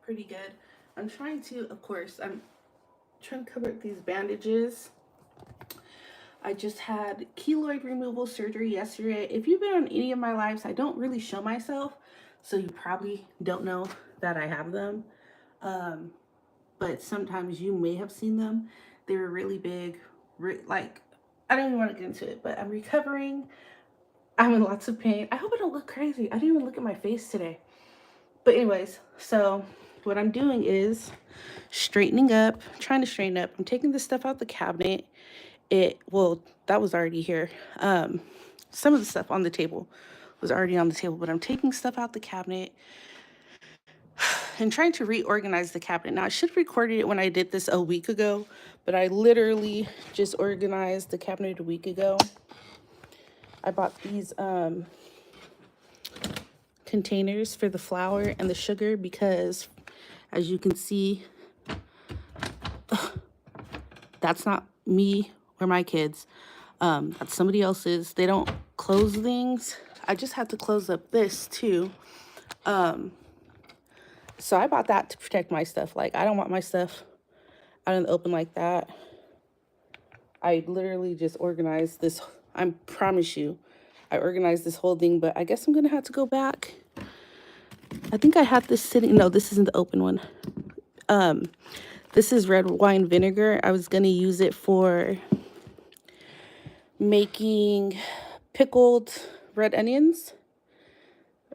pretty good. I'm trying to, of course, I'm trying to cover up these bandages. I just had keloid removal surgery yesterday. If you've been on any of my lives, I don't really show myself, so you probably don't know that I have them. Um, but sometimes you may have seen them. They were really big, like, I don't even want to get into it, but I'm recovering. I'm in lots of pain. I hope I don't look crazy. I didn't even look at my face today. But anyways, so what I'm doing is straightening up, trying to straighten up. I'm taking this stuff out the cabinet. Well, that was already here. Some of the stuff on the table was already on the table, but I'm taking stuff out the cabinet and trying to reorganize the cabinet. Now, I should have recorded it when I did this a week ago, but I literally just organized the cabinet a week ago. I bought these containers for the flour and the sugar because, as you can see, that's not me or my kids. That's somebody else's. They don't close things. I just had to close up this too. So I bought that to protect my stuff. Like, I don't want my stuff out in the open like that. I literally just organized this. I promise you, I organized this whole thing, but I guess I'm gonna have to go back. I think I had this sitting. No, this isn't the open one. This is red wine vinegar. I was gonna use it for making pickled red onions.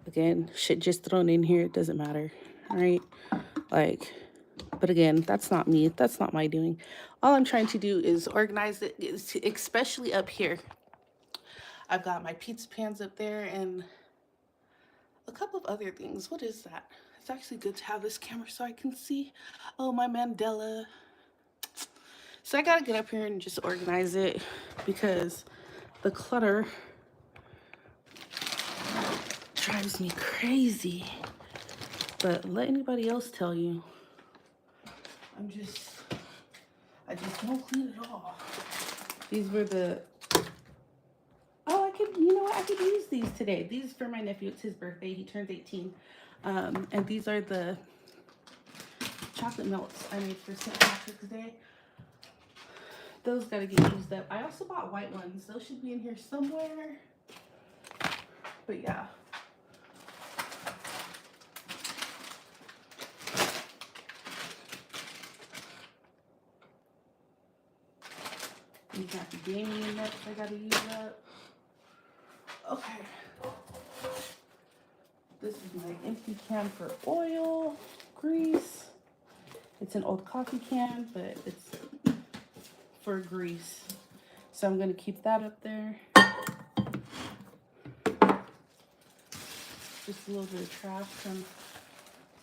Again, shit just thrown in here. It doesn't matter, right? Like, but again, that's not me. That's not my doing. All I'm trying to do is organize it, especially up here. I've got my pizza pans up there and a couple of other things. What is that? It's actually good to have this camera so I can see. Oh, my Mandela. So I gotta get up here and just organize it because the clutter drives me crazy. But let anybody else tell you, I just don't clean at all. These were you know what, I could use these today. These are for my nephew. It's his birthday. He turns 18. And these are the chocolate melts I made for St. Patrick's Day. Those gotta get used up. I also bought white ones. Those should be in here somewhere. But yeah. You got the gaming nuts I gotta use up. Okay. This is my empty can for oil, grease. It's an old coffee can, but it's for grease. So I'm gonna keep that up there. Just a little bit of trash from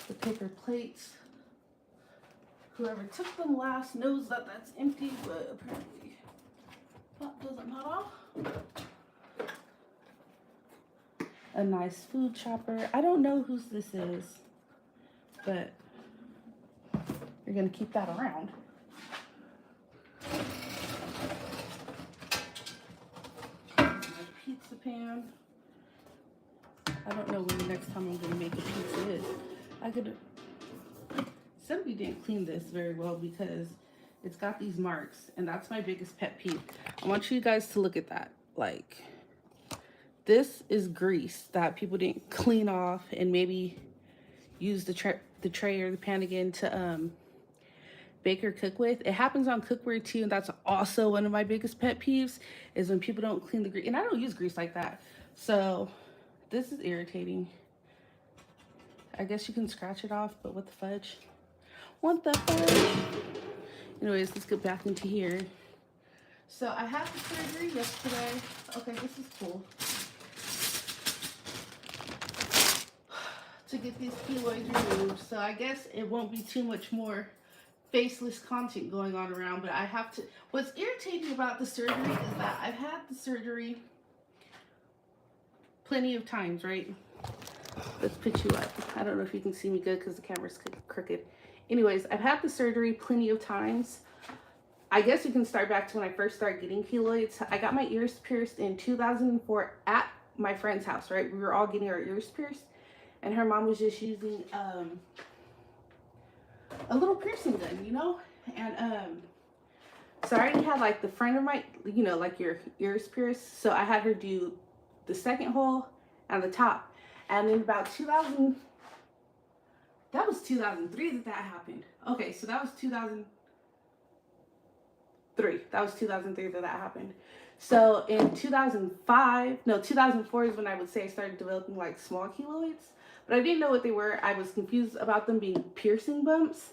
the paper plates. Whoever took them last knows that that's empty, but apparently that doesn't matter. A nice food chopper. I don't know whose this is, but you're gonna keep that around. My pizza pan. I don't know when the next time I'm gonna make a pizza is. Somebody didn't clean this very well because it's got these marks, and that's my biggest pet peeve. I want you guys to look at that. Like, this is grease that people didn't clean off and maybe use the tray or the pan again to bake or cook with. It happens on cookware too, and that's also one of my biggest pet peeves is when people don't clean the grease. And I don't use grease like that. So this is irritating. I guess you can scratch it off, but what the fudge? What the fudge? Anyways, let's get back into here. So I had the surgery yesterday. Okay, this is cool. To get these keloids removed. So I guess it won't be too much more faceless content going on around, but I have to. What's irritating about the surgery is that I've had the surgery plenty of times, right? Let's pitch you up. I don't know if you can see me good because the camera's crooked. Anyways, I've had the surgery plenty of times. I guess you can start back to when I first started getting keloids. I got my ears pierced in 2004 at my friend's house, right? We were all getting our ears pierced, and her mom was just using a little piercing gun, you know? And so I already had like the front of my, you know, like your ears pierced. So I had her do the second hole and the top. And in about 2000, that was 2003 that happened. Okay, so that was 2003. That was 2003 that happened. So in 2005, no, 2004 is when I would say I started developing like small keloids. But I didn't know what they were. I was confused about them being piercing bumps.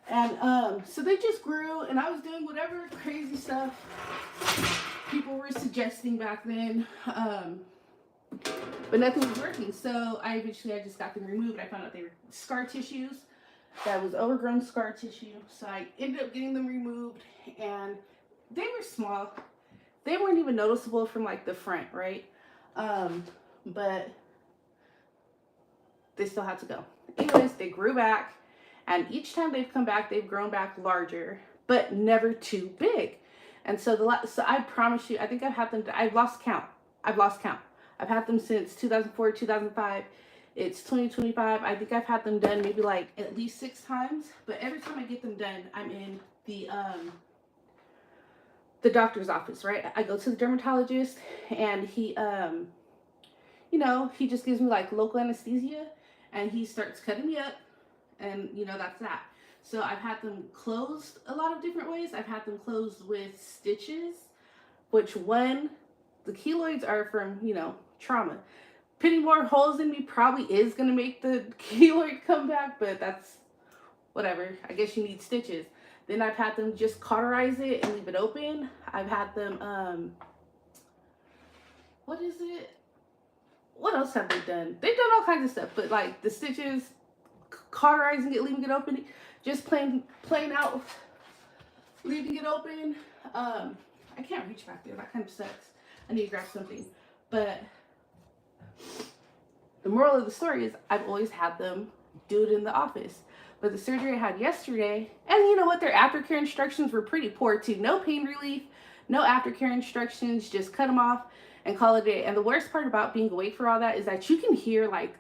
And so they just grew, and I was doing whatever crazy stuff people were suggesting back then. But nothing was working. So I just got them removed. I found out they were scar tissues. That was overgrown scar tissue. So I ended up getting them removed, and they were small. They weren't even noticeable from like the front, right? But they still had to go. Anyways, they grew back, and each time they've come back, they've grown back larger, but never too big. And so so I promise you, I think I've had them, I've lost count. I've had them since 2004, 2005. It's 2025. I think I've had them done maybe like at least 6 times, but every time I get them done, I'm in the doctor's office, right? I go to the dermatologist, and he, you know, he just gives me like local anesthesia, and he starts cutting me up, and you know, that's that. So I've had them closed a lot of different ways. I've had them closed with stitches, which the keloids are from, you know, trauma. Putting more holes in me probably is going to make the keloid come back, but that's whatever. I guess you need stitches. Then I've had them just cauterize it and leave it open. I've had them, what is it? What else have they done? They've done all kinds of stuff, but like the stitches, cauterizing it, leaving it open, just plain out, leaving it open. I can't reach back there. That kind of sucks. I need to grab something. But the moral of the story is I've always had them do it in the office. But the surgery I had yesterday, and you know what, their aftercare instructions were pretty poor too. No pain relief, no aftercare instructions, just cut them off and call it a day. And the worst part about being awake for all that is that you can hear like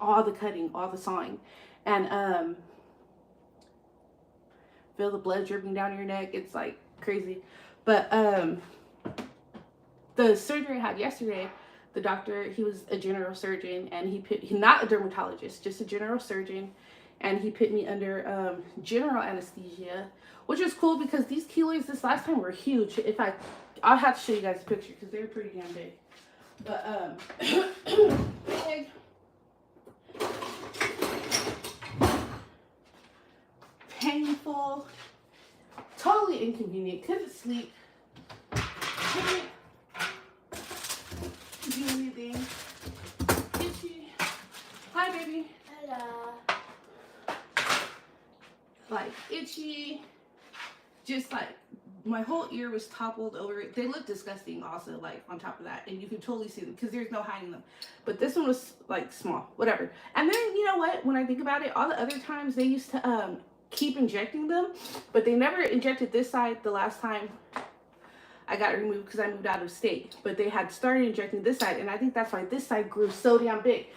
all the cutting, all the sawing, and feel the blood dripping down your neck. It's like crazy. But the surgery I had yesterday, the doctor, he was a general surgeon, and he's not a dermatologist, just a general surgeon, and he put me under general anesthesia, which is cool because these keloids this last time were huge. I'll have to show you guys a picture because they're pretty damn big. But big, painful, totally inconvenient. Couldn't sleep. Couldn't do anything. Itchy. Hi, baby. Hello. Like itchy. Just like my whole ear was toppled over. They look disgusting also, like on top of that, and you can totally see them because there's no hiding them. But this one was like small, whatever. And then you know what, when I think about it, all the other times they used to keep injecting them, but they never injected this side the last time I got removed because I moved out of state. But they had started injecting this side, and I think that's why this side grew so damn big.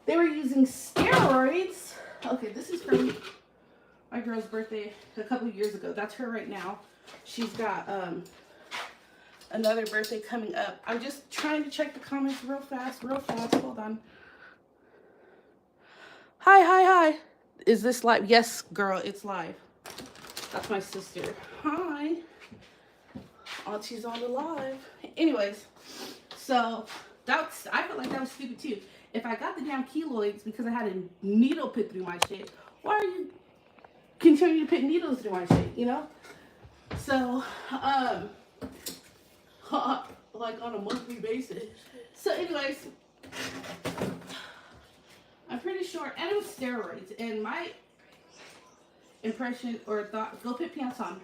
They were using steroids. Okay, this is from my girl's birthday a couple of years ago. That's her right now. She's got another birthday coming up. I'm just trying to check the comments real fast. Hold on. Hi. Is this live? Yes, girl, it's live. That's my sister. Hi. Auntie's on the live. Anyways, so I felt like that was stupid too. If I got the damn keloids because I had a needle put through my shit, why are you continuing to put needles through my shit, you know? So, like on a monthly basis. So anyways, I'm pretty sure, and it was steroids, and my impression or thought, go put pants on,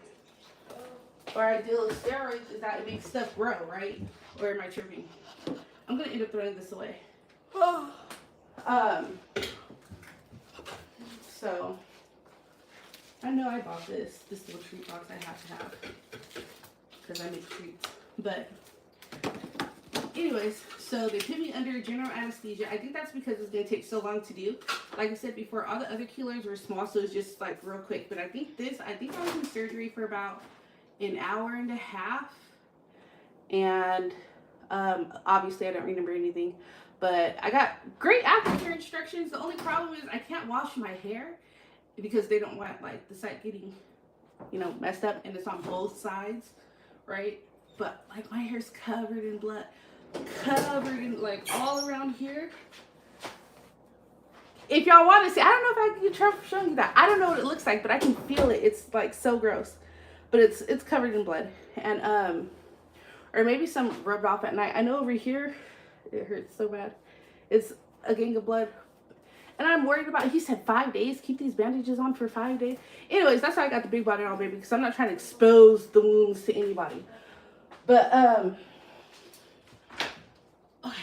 or ideal of steroids is that it makes stuff grow, right? Or am I tripping? I'm gonna end up throwing this away. So I know I bought this little treat box I have to have because I make treats, but Anyways, so they put me under general anesthesia. I think that's because it's going to take so long to do. Like I said before, all the other keloids were small, so it's just like real quick. But I think I was in surgery for about an hour and a half. And obviously I don't remember anything. But I got great aftercare instructions. The only problem is I can't wash my hair because they don't want like the side getting, you know, messed up, and it's on both sides, right? But like my hair's covered in blood, covered in like all around here. If y'all want to see, I don't know if I can get trouble showing you that. I don't know what it looks like, but I can feel it. It's like so gross, but it's covered in blood, and or maybe some rubbed off at night. I know over here it hurts so bad. It's a gang of blood. And I'm worried about, he said 5 days, keep these bandages on for 5 days. Anyways, that's why I got the big body on, baby, because I'm not trying to expose the wounds to anybody. But, okay.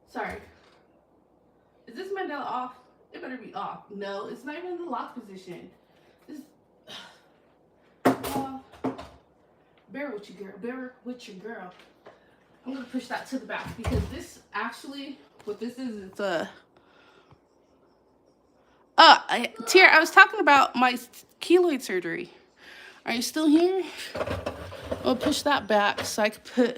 Sorry. Is this Mandela off? It better be off. No, it's not even in the lock position. This, bear with you, girl. Bear with your girl. I'm going to push that to the back because this actually, what this is, it's a... Tier, I was talking about my keloid surgery. Are you still here? I'll push that back so I can put,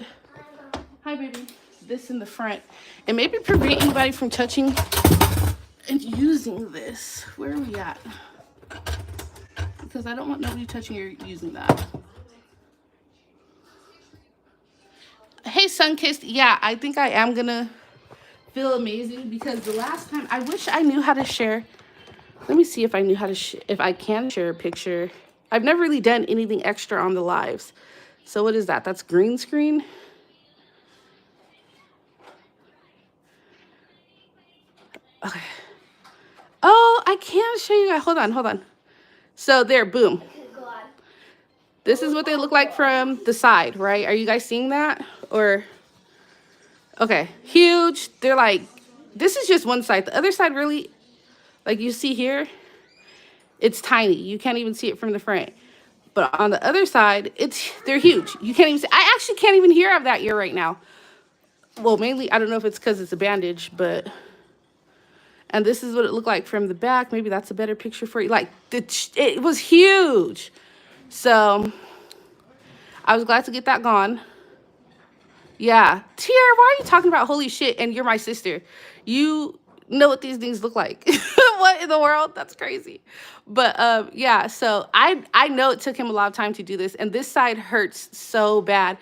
hi baby, this in the front. And maybe prevent anybody from touching and using this. Where are we at? Because I don't want nobody touching or using that. Hey, Sunkissed. Yeah, I think I am gonna feel amazing because the last time, I wish I knew how to share. Let me see if I knew how to, if I can share a picture. I've never really done anything extra on the lives. So what is that? That's green screen. Okay. Oh, I can show you guys. Hold on. So there, boom. This is what they look like from the side, right? Are you guys seeing that? Or, okay, huge. They're like, this is just one side. The other side really, like you see here, it's tiny. You can't even see it from the front. But on the other side, they're huge. You can't even see. I actually can't even hear out of that ear right now. Well, mainly, I don't know if it's because it's a bandage, but... And this is what it looked like from the back. Maybe that's a better picture for you. Like, it was huge. So, I was glad to get that gone. Yeah. Tier, why are you talking about holy shit and you're my sister? You know what these things look like. What in the world? That's crazy. But yeah, so I know it took him a lot of time to do this, and this side hurts so bad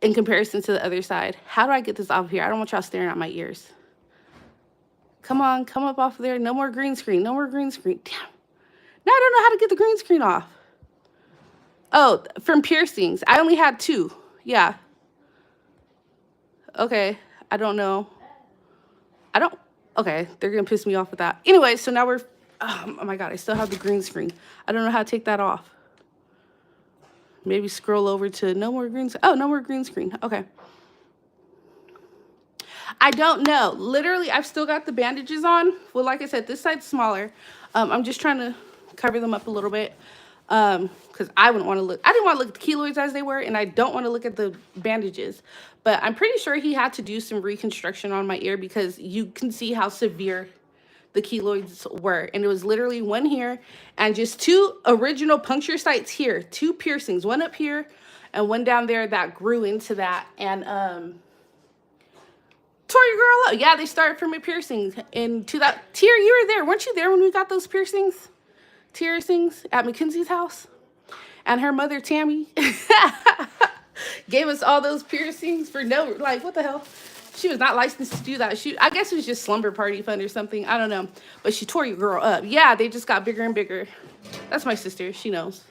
in comparison to the other side. How do I get this off here? I don't want y'all staring at my ears. Come on, come up off of there. No more green screen. No more green screen. Damn. Now I don't know how to get the green screen off. Oh, from piercings. I only had 2. Yeah. Okay. I don't know. Okay, they're going to piss me off with that. Anyway, so now we're... Oh, my God, I still have the green screen. I don't know how to take that off. Maybe scroll over to no more green screen. Oh, no more green screen. Okay. I don't know. Literally, I've still got the bandages on. Well, like I said, this side's smaller. I'm just trying to cover them up a little bit. Because I didn't want to look at the keloids as they were, and I don't want to look at the bandages. But I'm pretty sure he had to do some reconstruction on my ear because you can see how severe the keloids were. And it was literally one here and just 2 original puncture sites here, 2 piercings, one up here and one down there that grew into that. And tore your girl up. Yeah, they started from a piercing. And to that, Tier, you were there. Weren't you there when we got those piercings? Piercings at Mackenzie's house? And her mother, Tammy, gave us all those piercings for no, like, what the hell? She was not licensed to do that. I guess it was just slumber party fun or something. I don't know. But she tore your girl up. Yeah, they just got bigger and bigger. That's my sister. She knows.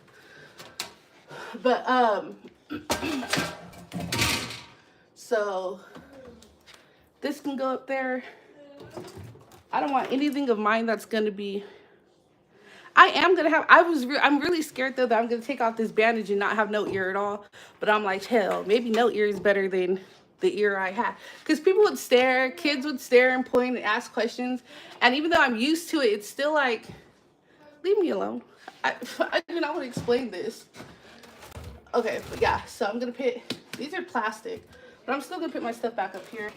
But, so, this can go up there. I don't want anything of mine that's going to be... I'm really scared though that I'm gonna take off this bandage and not have no ear at all. But I'm like, hell, maybe no ear is better than the ear I had. Because people would stare, kids would stare and point and ask questions. And even though I'm used to it, it's still like, leave me alone. I do not want to explain this. Okay, but yeah, so I'm gonna put, these are plastic. But I'm still gonna put my stuff back up here.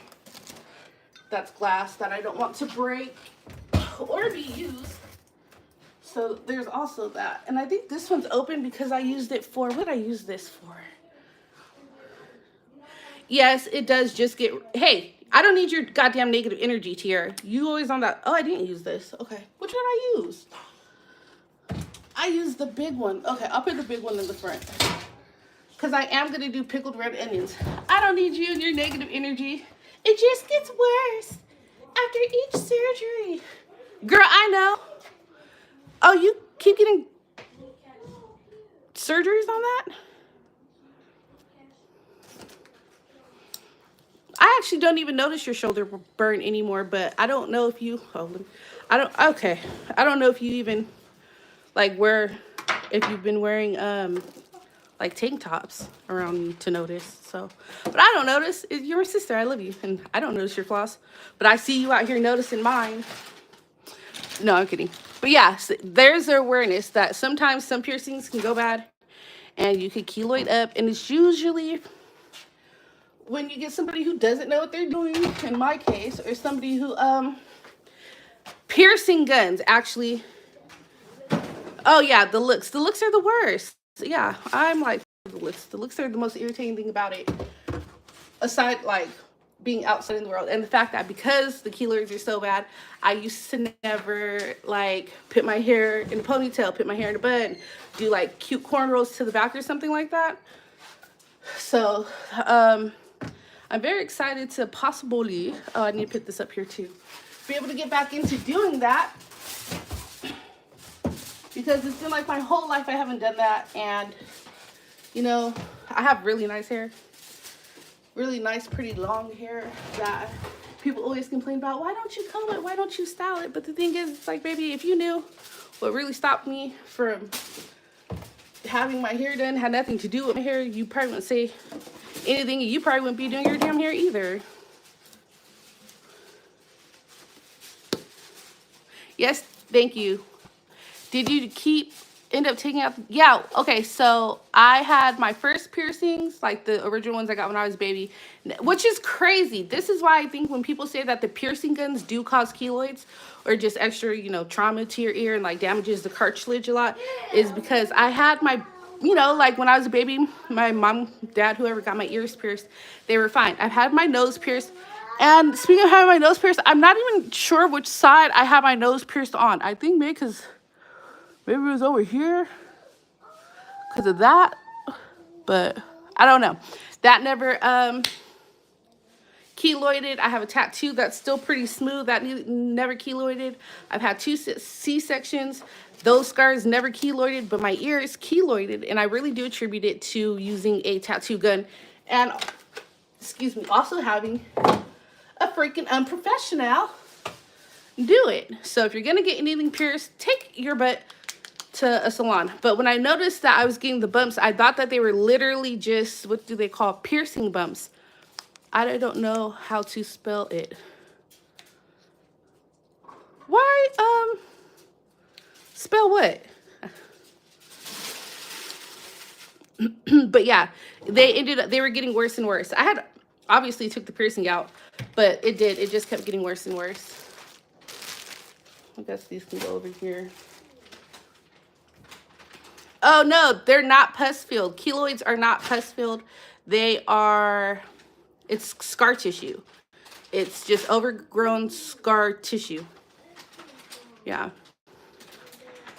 That's glass that I don't want to break or be used. So there's also that. And I think this one's open because I used it for, what did I use this for? Yes, it does just get, hey, I don't need your goddamn negative energy, Tiara. You always on that. Oh, I didn't use this. Okay. Which one I use? I used the big one. Okay, I'll put the big one in the front. Because I am going to do pickled red onions. I don't need you and your negative energy. It just gets worse after each surgery. Girl, I know. Oh, you keep getting surgeries on that? I actually don't even notice your shoulder burn anymore, but I don't know if you, I don't know if you even, like, if you've been wearing, like, tank tops around me to notice, so. But I don't notice. You're my sister. I love you, and I don't notice your flaws. But I see you out here noticing mine. No, I'm kidding. But yeah, so there's awareness that sometimes some piercings can go bad, and you could keloid up, and it's usually when you get somebody who doesn't know what they're doing, in my case, or somebody who, piercing guns, actually. Oh yeah, the looks. The looks are the worst. Yeah, I'm like, the looks. The looks are the most irritating thing about it. Aside, like, being outside in the world. And the fact that because the keloids are so bad, I used to never, like, put my hair in a ponytail, put my hair in a bun, do, like, cute cornrows to the back or something like that. So, I'm very excited to possibly, oh, I need to put this up here too, be able to get back into doing that. Because it's been like my whole life I haven't done that. And, you know, I have really nice hair. Really nice, pretty long hair that people always complain about. Why don't you comb it? Why don't you style it? But the thing is, it's like, baby, if you knew what really stopped me from having my hair done had nothing to do with my hair, you probably wouldn't say anything. You probably wouldn't be doing your damn hair either. Yes, thank you. Did you end up taking out? Yeah, okay, so I had my first piercings, like the original ones I got when I was a baby, which is crazy. This is why I think when people say that the piercing guns do cause keloids or just extra, you know, trauma to your ear and like damages the cartilage a lot, is because I had my, you know, like when I was a baby, my mom, dad, whoever got my ears pierced, they were fine. I've had my nose pierced. And speaking of having my nose pierced, I'm not even sure which side I have my nose pierced on. I think maybe because maybe it was over here because of that, but I don't know. That never keloided. I have a tattoo that's still pretty smooth. That never keloided. I've had 2 C-sections. Those scars never keloided, but my ear is keloided, and I really do attribute it to using a tattoo gun and, excuse me, also having a freaking unprofessional do it. So if you're gonna get anything pierced, take your butt to a salon. But when I noticed that I was getting the bumps, I thought that they were literally just, what do they call, piercing bumps. I don't know how to spell it. Why, spell what? But yeah, they were getting worse and worse. I had obviously took the piercing out, but it just kept getting worse and worse. I guess these can go over here. Oh, no, they're not pus filled. Keloids are not pus filled. They are, it's scar tissue. It's just overgrown scar tissue. Yeah.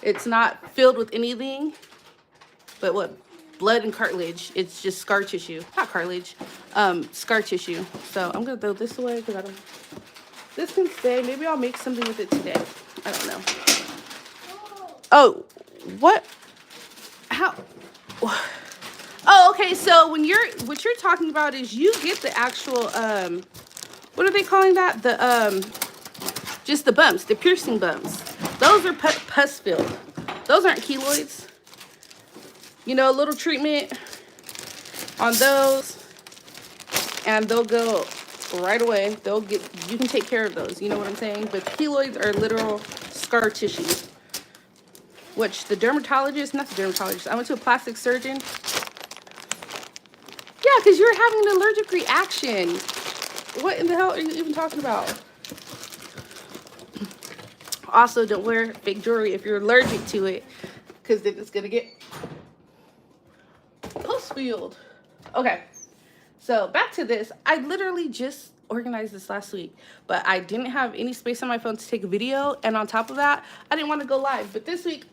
It's not filled with anything but what? Blood and cartilage. It's just scar tissue. Not cartilage. Scar tissue. So I'm going to throw this away because I don't, this can stay. Maybe I'll make something with it today. I don't know. Oh, what? How? Oh, okay. So when what you're talking about is you get the actual, what are they calling that? The, just the bumps, the piercing bumps. Those are pus filled. Those aren't keloids. You know, a little treatment on those and they'll go right away. You can take care of those. You know what I'm saying? But keloids are literal scar tissue. Which the dermatologist, not the dermatologist, I went to a plastic surgeon. Yeah, because you're having an allergic reaction. What in the hell are you even talking about? Also, don't wear fake jewelry if you're allergic to it, because then it's gonna get post-field. Okay, so back to this. I literally just organized this last week, but I didn't have any space on my phone to take a video, and on top of that, I didn't want to go live. But this week,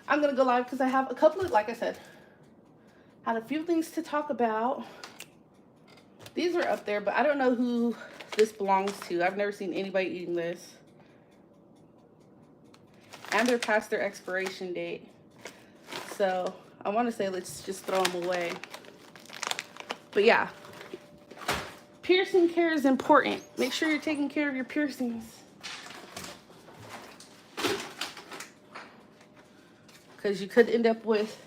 I'm gonna go live because I have a couple of, like I said, had a few things to talk about. These are up there, but I don't know who this belongs to. I've never seen anybody eating this. And they're past their expiration date. So I want to say let's just throw them away. But yeah, piercing care is important. Make sure you're taking care of your piercings. Because you could end up with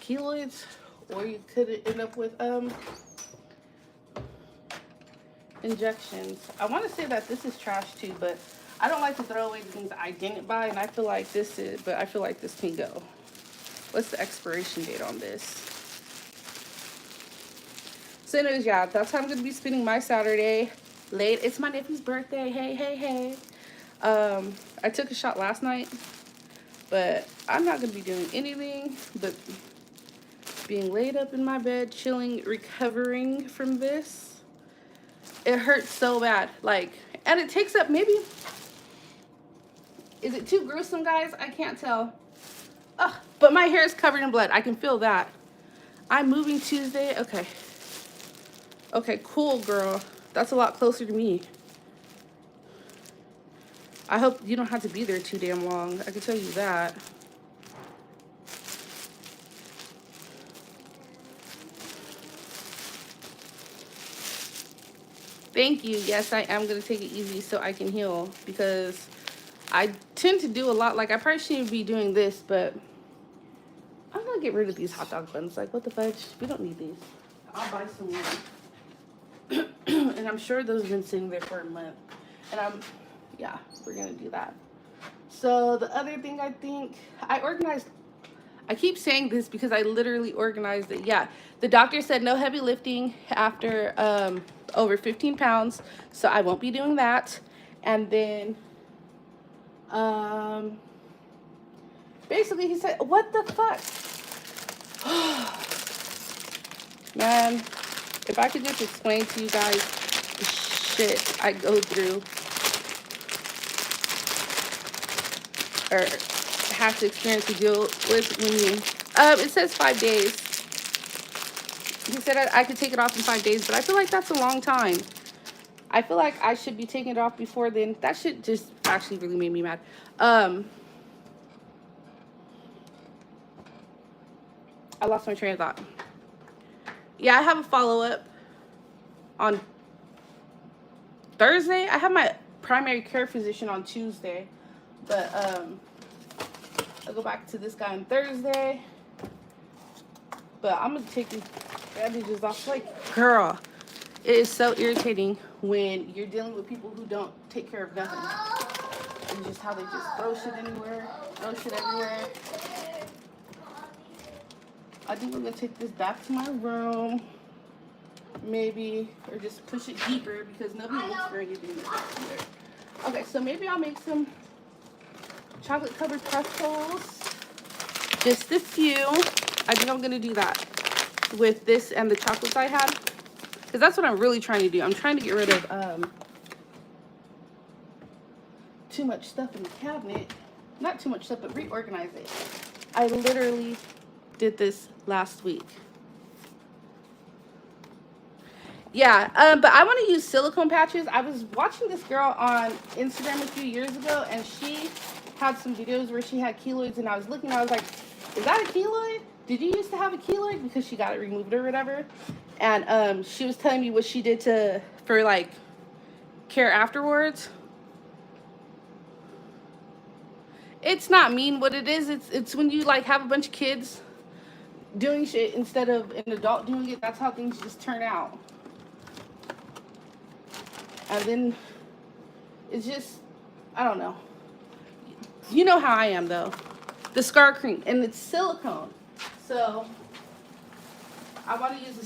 keloids, or you could end up with injections. I want to say that this is trash too, but I don't like to throw away the things I didn't buy, and I feel like this is, but I feel like this can go. What's the expiration date on this? So anyways, yeah, that's how I'm going to be spending my Saturday late. It's my nephew's birthday. Hey, hey, hey. I took a shot last night, but I'm not going to be doing anything but being laid up in my bed, chilling, recovering from this. It hurts so bad. Like, and it takes up maybe... Is it too gruesome, guys? I can't tell. Ugh, but my hair is covered in blood. I can feel that. I'm moving Tuesday. Okay. Okay, cool, girl. That's a lot closer to me. I hope you don't have to be there too damn long. I can tell you that. Thank you. Yes, I am going to take it easy so I can heal, because I tend to do a lot. Like, I probably shouldn't be doing this, but I'm going to get rid of these hot dog buns. Like, what the fudge? We don't need these. I'll buy some more. And I'm sure those have been sitting there for a month. And yeah, we're going to do that. So the other thing I think, I organized, I keep saying this because I literally organized it. Yeah, the doctor said no heavy lifting after over 15 pounds. So I won't be doing that. And then... basically he said, what the fuck? Man, if I could just explain to you guys the shit I go through, or have to experience to deal with when you, it says 5 days. He said I could take it off in 5 days, but I feel like that's a long time. I feel like I should be taking it off before then. That shit just actually really made me mad. I lost my train of thought. Yeah, I have a follow-up on Thursday. I have my primary care physician on Tuesday. But I'll go back to this guy on Thursday. But I'm going to take these bandages off. Like, girl, it is so irritating when you're dealing with people who don't take care of nothing. And just how they just throw shit anywhere, throw shit everywhere. I think we're going to take this back to my room. Maybe, or just push it deeper because nobody looks for anything either. Okay, so maybe I'll make some chocolate covered pretzels. Just a few. I think I'm going to do that with this and the chocolates I had. Because that's what I'm really trying to do. I'm trying to get rid of too much stuff in the cabinet. Not too much stuff, but reorganize it. I literally did this last week. Yeah, but I want to use silicone patches. I was watching this girl on Instagram a few years ago, and she had some videos where she had keloids, and I was looking, I was like, is that a keloid? Did you used to have a keloid? Because she got it removed or whatever. And she was telling me what she did for like care afterwards. It's not mean what it is. It's when you like have a bunch of kids doing shit instead of an adult doing it. That's how things just turn out. And then it's just, I don't know. You know how I am though. The scar cream, and it's silicone. So I want to use a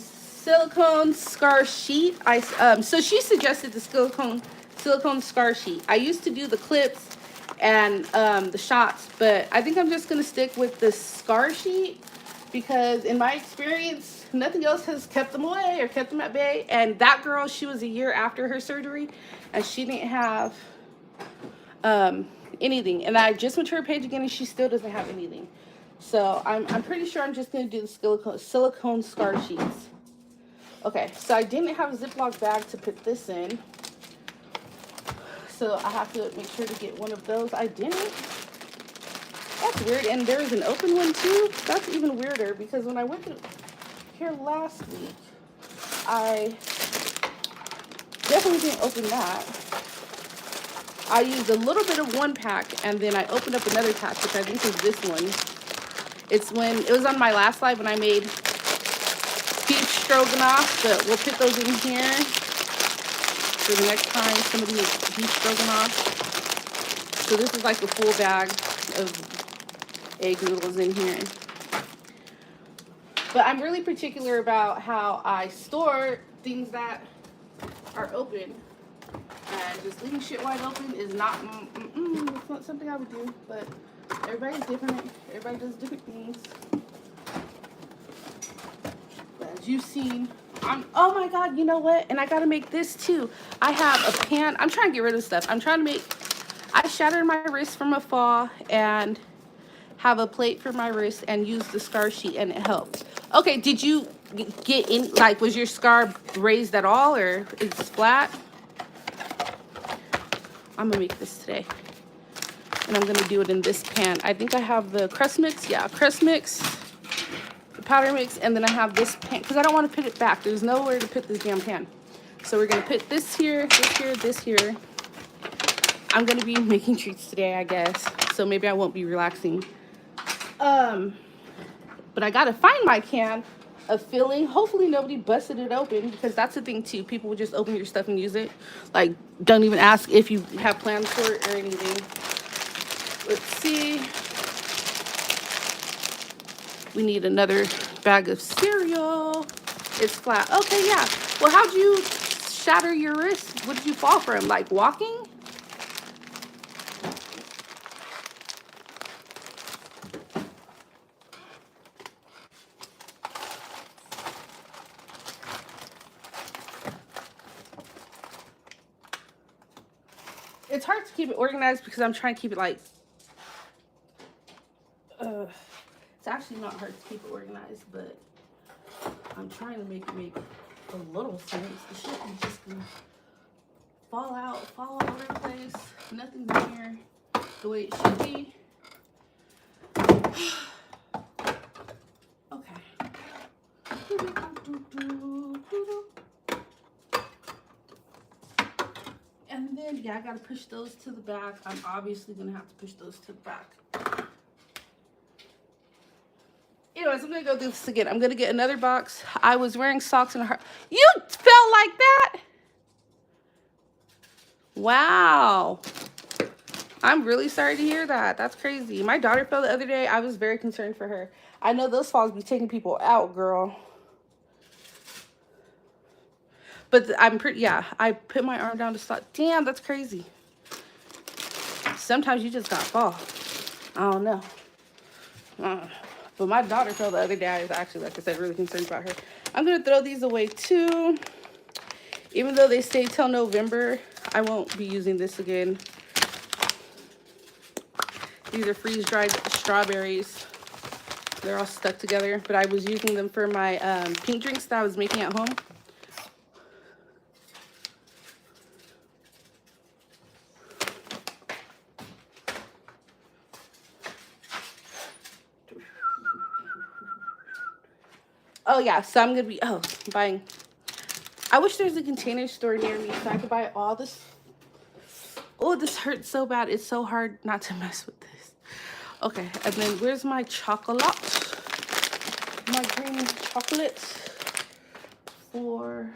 silicone scar sheet. So she suggested the silicone scar sheet. I used to do the clips and the shots, but I think I'm just gonna stick with the scar sheet because in my experience, nothing else has kept them away or kept them at bay. And that girl, she was a year after her surgery, and she didn't have anything. And I just went to her page again, and she still doesn't have anything. So I'm pretty sure I'm just gonna do the silicone scar sheets. Okay, so I didn't have a Ziploc bag to put this in, so I have to make sure to get one of those. I didn't. That's weird. And there is an open one too. That's even weirder because when I went to here last week, I definitely didn't open that. I used a little bit of one pack and then I opened up another pack, which I think is this one. It's when it was on my last live when I made beef stroganoff, but we'll put those in here for the next time somebody makes beef stroganoff. So this is like a full bag of egg noodles in here. But I'm really particular about how I store things that are open. And just leaving shit wide open is not, it's not something I would do. But everybody's different. Everybody does different things. But as you've seen, oh my God, you know what? And I gotta make this too. I have a pan. I'm trying to get rid of stuff. I shattered my wrist from a fall and have a plate for my wrist and use the scar sheet and it helped. Okay, did you get in, like, was your scar raised at all or it's flat? I'm gonna make this today. And I'm gonna do it in this pan. I think I have the crust mix. Yeah, crust mix, the powder mix, and then I have this pan, because I don't want to put it back. There's nowhere to put this damn pan. So we're gonna put this here, this here, this here. I'm gonna be making treats today, I guess. So maybe I won't be relaxing. But I gotta find my can of filling. Hopefully nobody busted it open, because that's the thing too. People will just open your stuff and use it. Like, don't even ask if you have plans for it or anything. Let's see. We need another bag of cereal. It's flat. Okay, yeah. Well, how'd you shatter your wrist? What did you fall from? Like walking? It's hard to keep it organized because I'm trying to keep it like, it's actually not hard to keep it organized, but I'm trying to make it make a little sense. The shit is just gonna fall all over the place. Nothing's in here the way it should be. Okay. And then, yeah, I gotta push those to the back. I'm obviously gonna have to push those to the back. Anyways, I'm gonna go do this again. I'm gonna get another box. I was wearing socks and you fell like that? Wow. I'm really sorry to hear that. That's crazy. My daughter fell the other day. I was very concerned for her. I know those falls be taking people out, girl. But yeah, I put my arm down to stop. Damn, that's crazy. Sometimes you just gotta fall. I don't know. But my daughter fell the other day. I was actually, like I said, really concerned about her. I'm gonna throw these away too. Even though they stay till November, I won't be using this again. These are freeze-dried strawberries. They're all stuck together, but I was using them for my pink drinks that I was making at home. Oh yeah, so I'm gonna be buying. I wish there's a Container Store near me so I could buy all this. Oh, this hurts so bad. It's so hard not to mess with this. Okay, and then where's my chocolate? My green chocolate for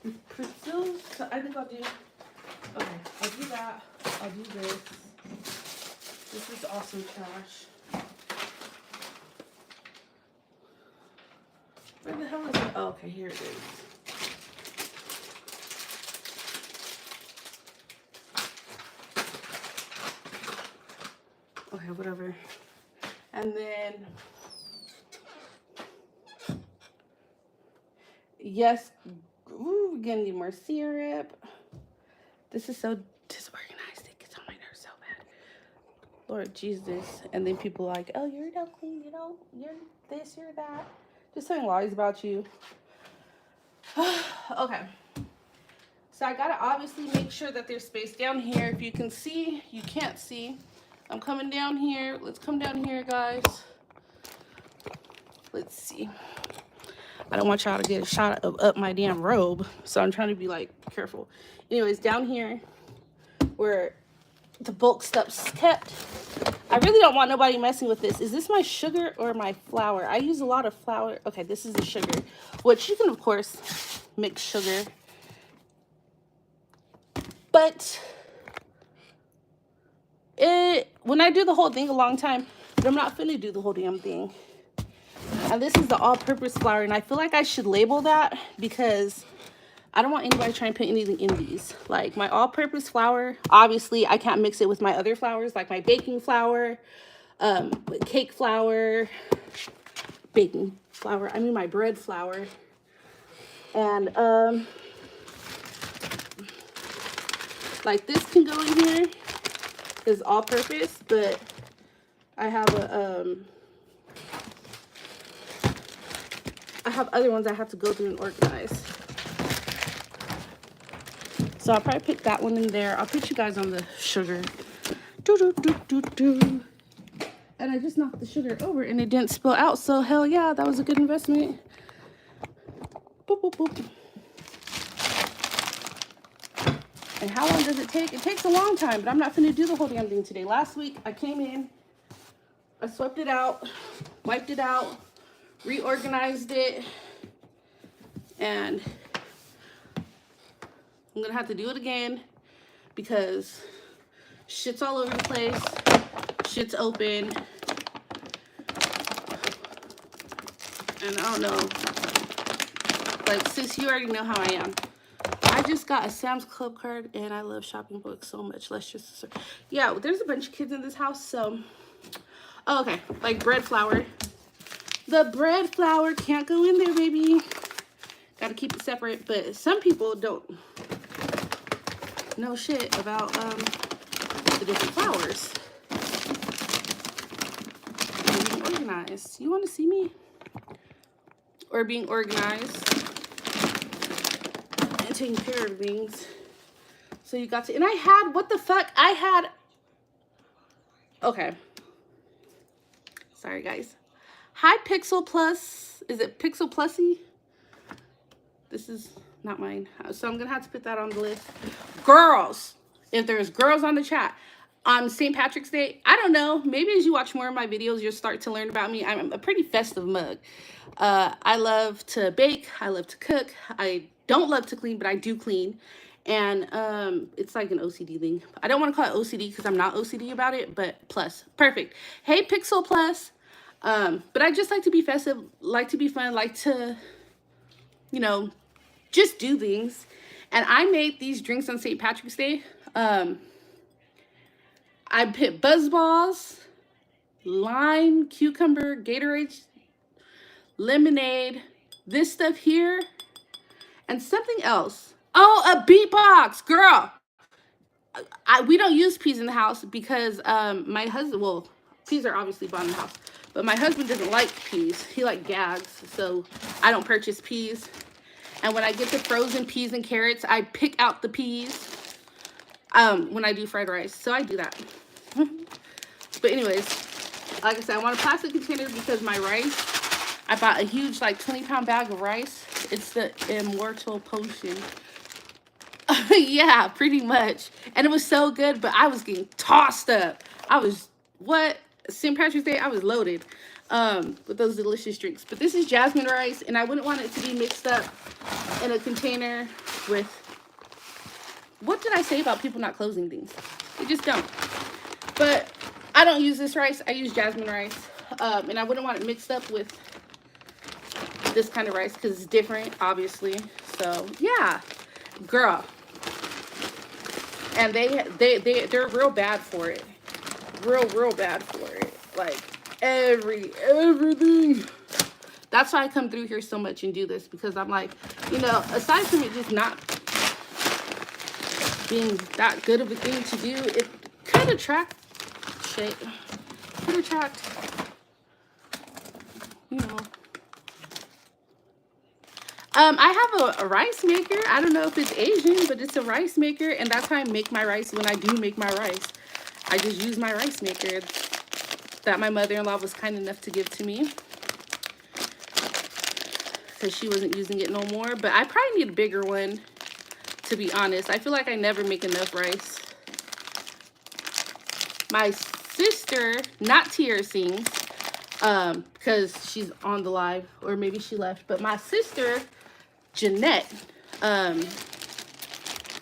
the pretzels. So I think I'll do. Okay, I'll do that. I'll do this. This is awesome trash. Where the hell is it? Oh, okay, here it is. Okay, whatever. And then, yes, ooh, we're gonna need more syrup. This is so disorganized. It gets on my nerves so bad. Lord Jesus. And then people like, oh, you're no clean, you know, you're this, you're that. Just saying lies about you. Okay. So I gotta obviously make sure that there's space down here. If you can see, you can't see. I'm coming down here. Let's come down here, guys. Let's see. I don't want y'all to get a shot of up my damn robe. So I'm trying to be like careful. Anyways, down here where the bulk stuff's kept. I really don't want nobody messing with this. Is this my sugar or my flour? I use a lot of flour. Okay, this is the sugar, which you can, of course, mix sugar. But when I do the whole thing a long time, but I'm not finna do the whole damn thing. And this is the all-purpose flour, and I feel like I should label that because I don't want anybody trying to put anything in these. Like my all-purpose flour, obviously I can't mix it with my other flours, like my baking flour, cake flour, baking flour, I mean my bread flour. And like this can go in here, is all-purpose, but I have a I have other ones I have to go through and organize. So I'll probably put that one in there. I'll put you guys on the sugar. And I just knocked the sugar over and it didn't spill out. So hell yeah, that was a good investment. Boop, boop, boop. And how long does it take? It takes a long time, but I'm not gonna do the whole damn thing today. Last week I came in, I swept it out, wiped it out, reorganized it, and I'm gonna have to do it again because shit's all over the place, shit's open, and I don't know, like, sis, you already know how I am. I just got a Sam's Club card and I love shopping books so much. Let's just, yeah, there's a bunch of kids in this house, so, oh, okay, like bread flour. The bread flour can't go in there, baby. Gotta keep it separate, but some people don't know shit about the different flours. And being organized. You want to see me? Or being organized and taking care of things. So you got to, and I had, what the fuck? I had, okay. Sorry, guys. Hi, Pixel Plus. Is it Pixel Plusy? This is not mine. So I'm going to have to put that on the list. Girls. If there's girls on the chat. On St. Patrick's Day, I don't know. Maybe as you watch more of my videos, you'll start to learn about me. I'm a pretty festive mug. I love to bake. I love to cook. I don't love to clean, but I do clean. And it's like an OCD thing. I don't want to call it OCD because I'm not OCD about it, but plus. Perfect. Hey, Pixel Plus. But I just like to be festive, like to be fun, like to, you know, just do things. And I made these drinks on St. Patrick's Day. I put Buzzballs, lime, cucumber, Gatorade, lemonade, this stuff here, and something else. Oh, a beatbox, girl. We don't use peas in the house because my husband, well, peas are obviously bought in the house, but my husband doesn't like peas. He like gags, so I don't purchase peas. And when I get the frozen peas and carrots, I pick out the peas when I do fried rice. So I do that. But anyways, like I said, I want a plastic container because my rice, I bought a huge like 20-pound bag of rice. It's the immortal potion. Yeah, pretty much. And it was so good, but I was getting tossed up. I was, what? St. Patrick's Day, I was loaded with those delicious drinks. But this is jasmine rice, and I wouldn't want it to be mixed up in a container with, what did I say about people not closing things? They just don't. But I don't use this rice. I use jasmine rice. And I wouldn't want it mixed up with this kind of rice because it's different, obviously. So yeah, girl. And they're real bad for it. Real bad for it. Like everything. That's why I come through here so much and do this, because I'm like, you know, aside from it just not being that good of a thing to do, it could attract shit. Could attract, you know. I have a rice maker. I don't know if it's Asian, but it's a rice maker, and that's how I make my rice when I do make my rice. I just use my rice maker that my mother-in-law was kind enough to give to me, because she wasn't using it no more. But I probably need a bigger one, to be honest. I feel like I never make enough rice. My sister, not Tier sings, because she's on the live, or maybe she left, but my sister, Jeanette,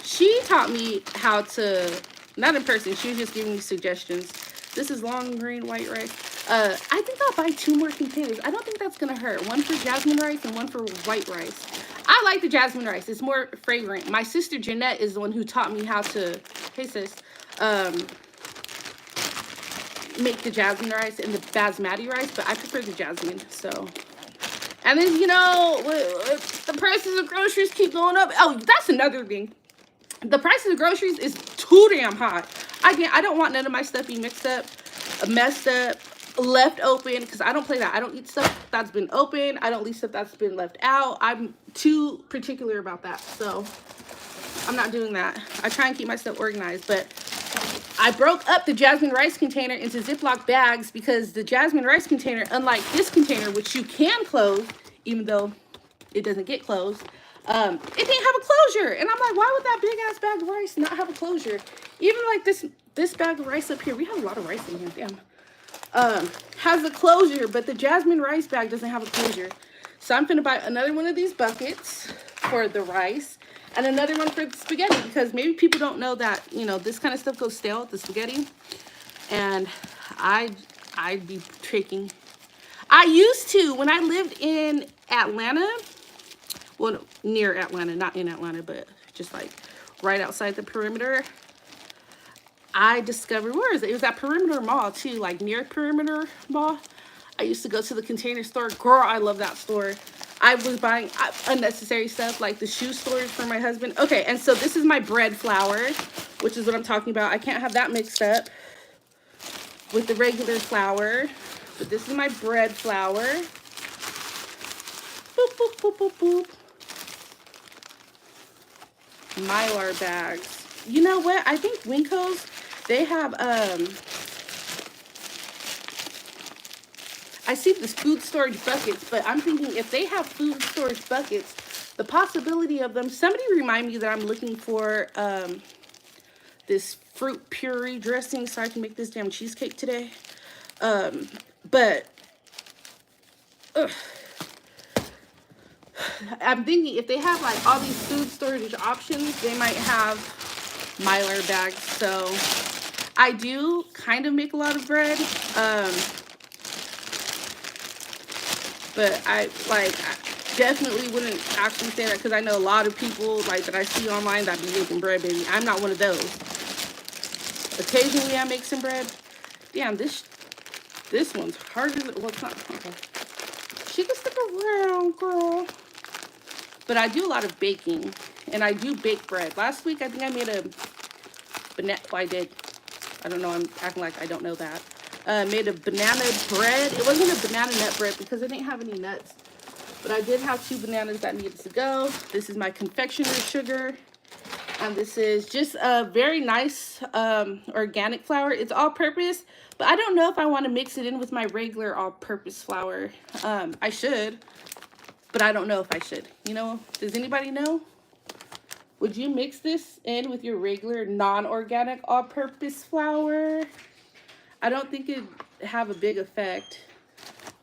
she taught me how to, not in person, she was just giving me suggestions. This is long green white rice. I think I'll buy 2 more containers. I don't think that's gonna hurt. One for jasmine rice and one for white rice. I like the jasmine rice. It's more fragrant. My sister Jeanette is the one who taught me how to, hey sis, make the jasmine rice and the basmati rice, but I prefer the jasmine. So, and then, you know, the prices of groceries keep going up. Oh, that's another thing. The prices of groceries is too damn high. I don't want none of my stuff be mixed up, messed up, left open, because I don't play that. I don't eat stuff that's been open. I don't eat stuff that's been left out. I'm too particular about that, so I'm not doing that. I try and keep my stuff organized, but I broke up the jasmine rice container into Ziploc bags, because the jasmine rice container, unlike this container, which you can close, even though it doesn't get closed, it didn't have a closure. And I'm like, why would that big ass bag of rice not have a closure? Even like this bag of rice up here, we have a lot of rice in here, damn, has a closure, but the jasmine rice bag doesn't have a closure. So I'm gonna buy another one of these buckets for the rice, and another one for the spaghetti, because maybe people don't know that, you know, this kind of stuff goes stale with the spaghetti. And I'd be tricking. I used to, when I lived in Atlanta, well, near Atlanta, not in Atlanta, but just like right outside the perimeter, I discovered, where is it? It was at Perimeter Mall too, like near Perimeter Mall. I used to go to the Container Store. Girl, I love that store. I was buying unnecessary stuff, like the shoe storage for my husband. Okay, and so this is my bread flour, which is what I'm talking about. I can't have that mixed up with the regular flour. But this is my bread flour. Boop, boop, boop, boop, boop. Mylar bags. You know what? I think Winco's, they have, I see this food storage buckets, but I'm thinking if they have food storage buckets, the possibility of them, somebody remind me that I'm looking for this fruit puree dressing so I can make this damn cheesecake today. But I'm thinking if they have like all these food storage options, they might have Mylar bags. So I do kind of make a lot of bread. But I definitely wouldn't actually say that, because I know a lot of people like that I see online that be making bread, baby. I'm not one of those. Occasionally I make some bread. Damn, this one's harder than, well, it's not. Okay. She can stick around, girl. But I do a lot of baking, and I do bake bread. Last week I think I made a banana. Well, I did. I don't know. I'm acting like I don't know that. Made a banana bread. It wasn't a banana nut bread because I didn't have any nuts. But I did have 2 bananas that needed to go. This is my confectioner's sugar. And this is just a very nice organic flour. It's all-purpose. But I don't know if I want to mix it in with my regular all-purpose flour. I should. But I don't know if I should. You know? Does anybody know? Would you mix this in with your regular non-organic all-purpose flour? I don't think it'd have a big effect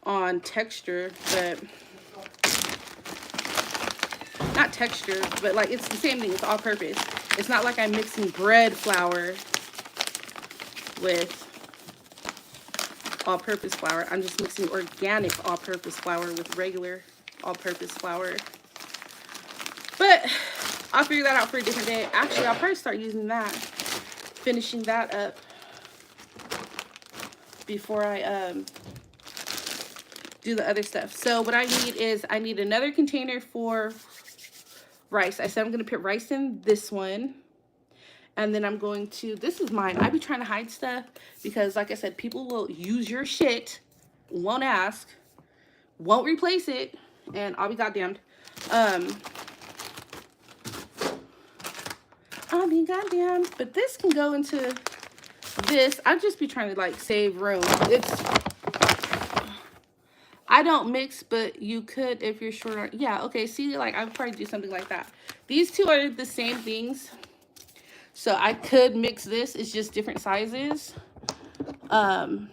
on texture, but not texture, but like it's the same thing. It's all purpose. It's not like I'm mixing bread flour with all-purpose flour. I'm just mixing organic all-purpose flour with regular all-purpose flour. But I'll figure that out for a different day. Actually, I'll probably start using that, finishing that up before I do the other stuff. So what I need is, I need another container for rice. I said I'm going to put rice in this one. And then I'm going to, this is mine. I be trying to hide stuff because, like I said, people will use your shit, won't ask, won't replace it, and I'll be goddamned. I'll be goddamned. But this can go into this. I'd just be trying to, like, save room. I don't mix, but you could if you're short. Yeah, okay. See, like, I would probably do something like that. These two are the same things. So I could mix this. It's just different sizes. To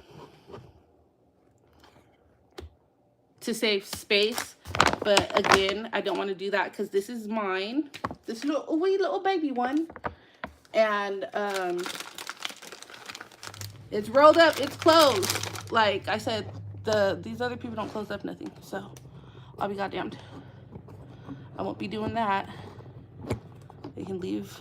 save space. But again, I don't want to do that because this is mine. This little wee little baby one. And it's rolled up. It's closed. Like I said, these other people don't close up nothing. So I'll be goddamned. I won't be doing that. They can leave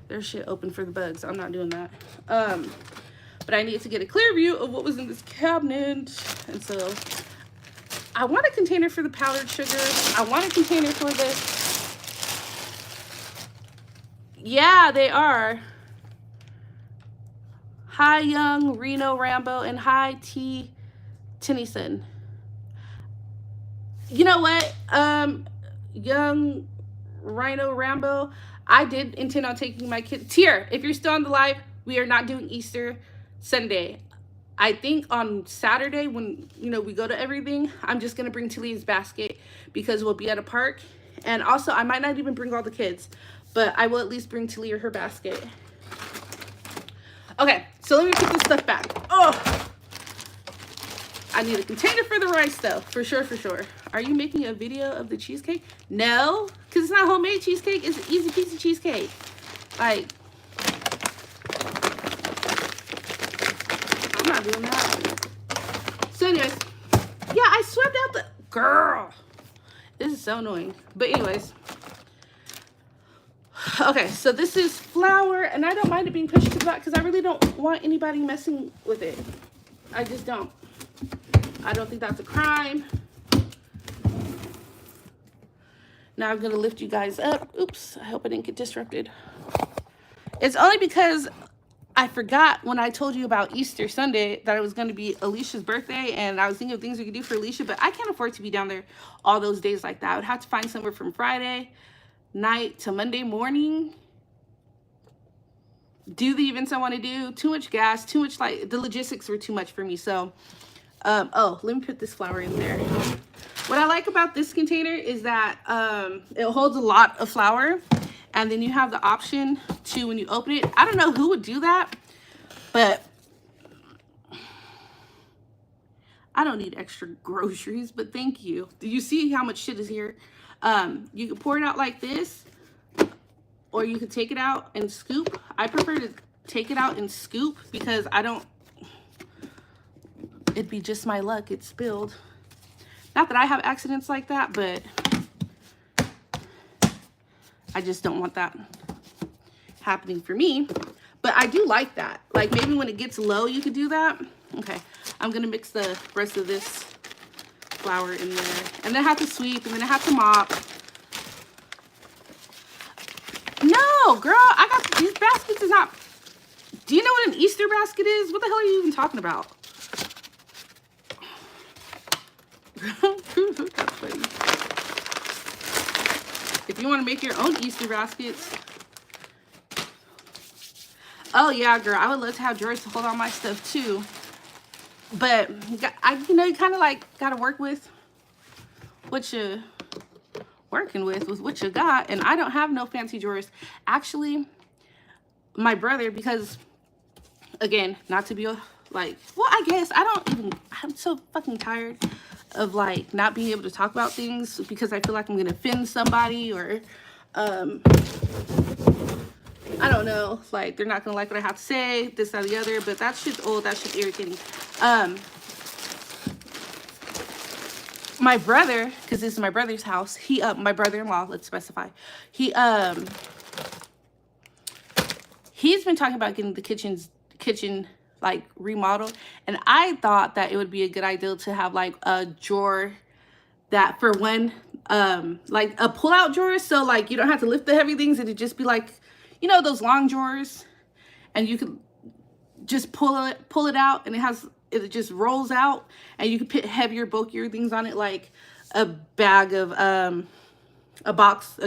their shit open for the bugs. I'm not doing that. But I needed to get a clear view of what was in this cabinet. And so I want a container for the powdered sugar. I want a container for this. Yeah, they are. Hi, Young Reno Rambo, and hi, T. Tennyson. You know what? Young Rhino Rambo, I did intend on taking my kids. Tier, if you're still on the live, we are not doing Easter Sunday. I think on Saturday when, you know, we go to everything, I'm just going to bring Talia's basket because we'll be at a park. And also, I might not even bring all the kids, but I will at least bring Talia her basket. Okay, so let me put this stuff back. Oh, I need a container for the rice though, for sure, for sure. Are you making a video of the cheesecake? No, because it's not homemade cheesecake. It's an easy piece of cheesecake. Like, I'm not doing that. So anyways, yeah, I swept out the, girl, this is so annoying. But anyways, okay, so this is flour, and I don't mind it being pushed to the back because I really don't want anybody messing with it. I just don't. I don't think that's a crime. Now I'm going to lift you guys up. Oops, I hope I didn't get disrupted. It's only because I forgot when I told you about Easter Sunday that it was going to be Alicia's birthday, and I was thinking of things we could do for Alicia, but I can't afford to be down there all those days like that. I would have to find somewhere from Friday night to Monday morning. Do the events I want to do. Too much gas, too much, like, the logistics were too much for me. So, oh, let me put this flour in there. What I like about this container is that it holds a lot of flour, and then you have the option to, when you open it, I don't know who would do that, but I don't need extra groceries, but thank you. Do you see how much shit is here? You can pour it out like this, or you could take it out and scoop. I prefer to take it out and scoop because I don't, it'd be just my luck, it spilled. Not that I have accidents like that, but I just don't want that happening for me. But I do like that. Like, maybe when it gets low, you could do that. Okay, I'm gonna mix the rest of this flour in there. And then I have to sweep, and then I have to mop. No, girl, I got, these baskets is not, do you know what an Easter basket is? What the hell are you even talking about? That's funny. If you want to make your own Easter baskets. Oh yeah, girl, I would love to have drawers to hold all my stuff too. But you know, you kind of like got to work with what you're working with what you got. And I don't have no fancy drawers. Actually, my brother, because again, not to be like, well, I guess I'm so fucking tired of like not being able to talk about things because I feel like I'm gonna offend somebody, or I don't know, like they're not gonna like what I have to say, this, that, or the other. But that shit's old, that shit's irritating. my brother, because this is my brother's house, my brother-in-law, let's specify, he's been talking about getting the kitchen like remodeled, and I thought that it would be a good idea to have like a drawer that for when like a pull-out drawer, so like you don't have to lift the heavy things, it'd just be like, you know, those long drawers, and you could just pull it out, and it just rolls out, and you can put heavier, bulkier things on it, like a bag of a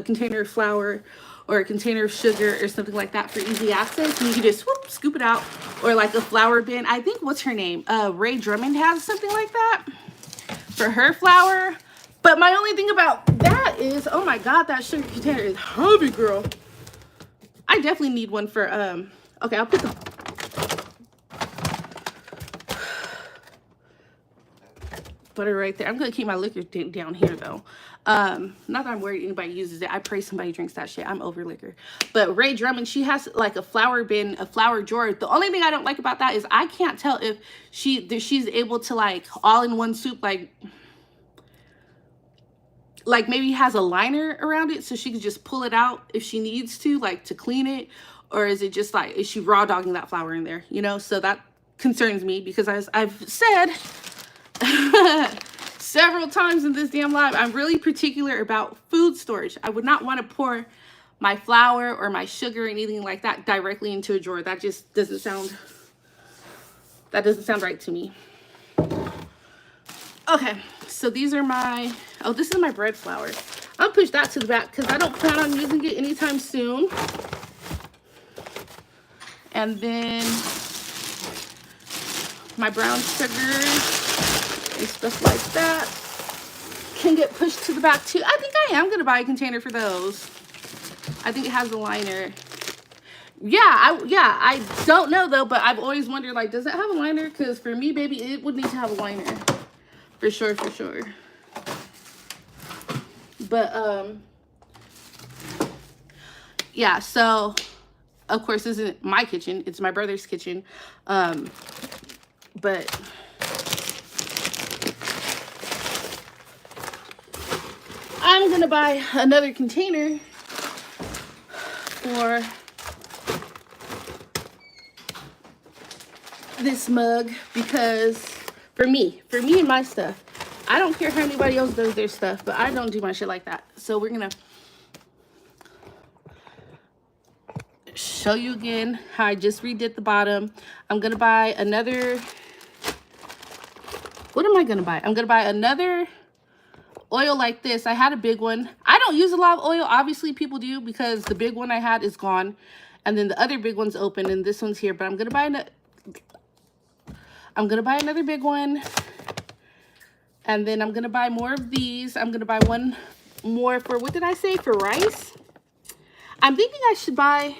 container of flour or a container of sugar or something like that for easy access, and you can just whoop, scoop it out. Or like a flour bin. I think, what's her name, Ray Drummond has something like that for her flour. But my only thing about that is, oh my god, that sugar container is heavy, girl. I definitely need one for okay, I'll put the butter right there. I'm gonna keep my liquor down here though. Not that I'm worried anybody uses it. I pray somebody drinks that shit. I'm over liquor. But Ray Drummond, she has like a flour bin, a flour drawer. The only thing I don't like about that is I can't tell if she's able to like all in one soup, like maybe has a liner around it so she could just pull it out if she needs to, like to clean it, or is it just like, is she raw dogging that flour in there, you know? So that concerns me, because as I've said several times in this damn live, I'm really particular about food storage. I would not want to pour my flour or my sugar or anything like that directly into a drawer. That just doesn't sound right to me. Okay, so these are my, oh, this is my bread flour. I'll push that to the back because I don't plan on using it anytime soon. And then my brown sugar and stuff like that can get pushed to the back too. I think I am going to buy a container for those. I think it has a liner. Yeah, I don't know though, but I've always wondered, like, does it have a liner? Because for me, baby, it would need to have a liner. For sure, for sure. But, yeah, so, of course, this isn't my kitchen. It's my brother's kitchen. But I'm going to buy another container for this mug, because for me and my stuff, I don't care how anybody else does their stuff, but I don't do my shit like that. So we're gonna show you again how I just redid the bottom. I'm gonna buy another, what am I gonna buy? I'm gonna buy another oil like this. I had a big one. I don't use a lot of oil. Obviously people do, because the big one I had is gone, and then the other big one's open, and this one's here. But I'm gonna buy another big one, and then I'm gonna buy more of these. I'm gonna buy one more for, what did I say, for rice? I'm thinking I should buy,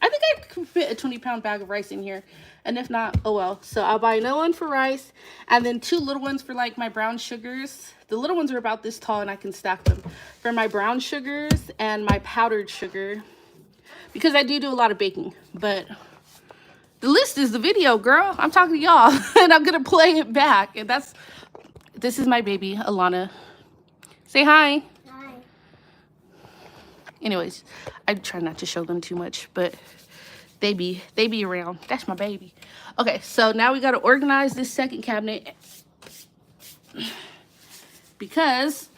I think I can fit a 20-pound bag of rice in here, and if not, oh well. So I'll buy another one for rice, and then 2 little ones for like my brown sugars. The little ones are about this tall, and I can stack them for my brown sugars and my powdered sugar, because I do a lot of baking. But the list is the video, girl. I'm talking to y'all, and I'm gonna play it back. And this is my baby, Alana. Say hi. Hi. Anyways, I try not to show them too much, but they be around. That's my baby. Okay, so now we gotta organize this second cabinet, because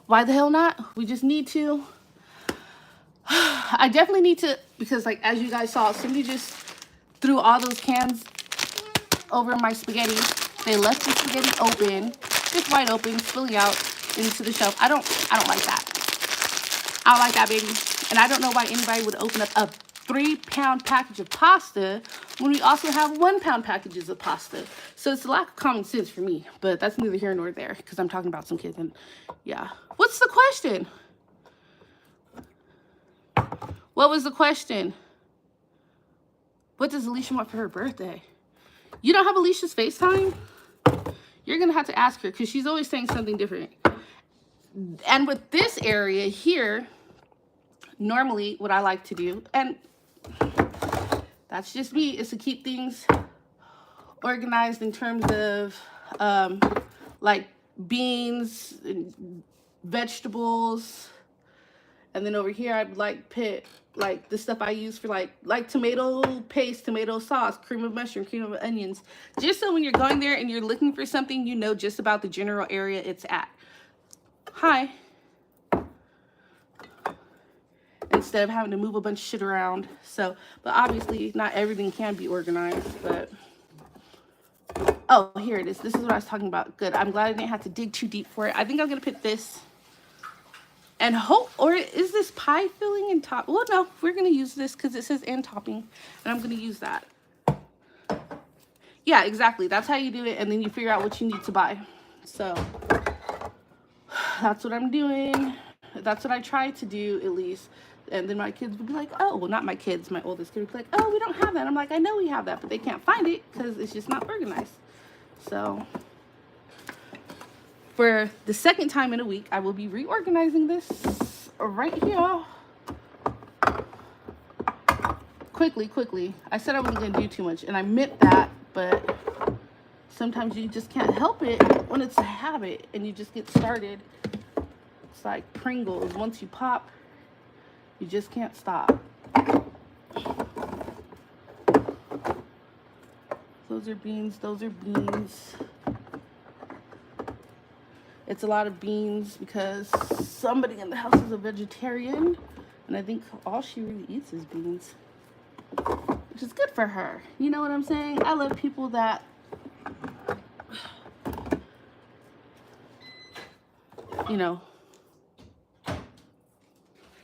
why the hell not? We just need to. I definitely need to, because like, as you guys saw, somebody just threw all those cans over my spaghetti. They left the spaghetti open, just wide open, spilling out into the shelf. I don't like that. I don't like that, baby. And I don't know why anybody would open up a 3-pound package of pasta when we also have 1-pound packages of pasta. So it's a lack of common sense for me, but that's neither here nor there, because I'm talking about some kids. And yeah, what's the question? What was the question? What does Alicia want for her birthday? You don't have Alicia's FaceTime? You're gonna have to ask her, because she's always saying something different. And with this area here, normally what I like to do, and that's just me, is to keep things organized in terms of like beans and vegetables. And then over here, I'd like put like the stuff I use for like tomato paste, tomato sauce, cream of mushroom, cream of onions. Just so when you're going there and you're looking for something, you know just about the general area it's at. Hi. Instead of having to move a bunch of shit around. So, but obviously not everything can be organized, but oh, here it is. This is what I was talking about. Good. I'm glad I didn't have to dig too deep for it. I think I'm going to put this and hope, or is this pie filling and top? Well, no, we're going to use this because it says and topping, and I'm going to use that. Yeah, exactly. That's how you do it, and then you figure out what you need to buy. So that's what I'm doing. That's what I try to do, at least. And then my kids would be like, oh, well, not my kids, my oldest kid would be like, oh, we don't have that. I'm like, I know we have that, but they can't find it because it's just not organized. So for the second time in a week, I will be reorganizing this right here. Quickly. I said I wasn't going to do too much, and I meant that, but sometimes you just can't help it when it's a habit and you just get started. It's like Pringles. Once you pop, you just can't stop. Those are beans. It's a lot of beans because somebody in the house is a vegetarian, and I think all she really eats is beans, which is good for her. You know what I'm saying? I love people that, you know,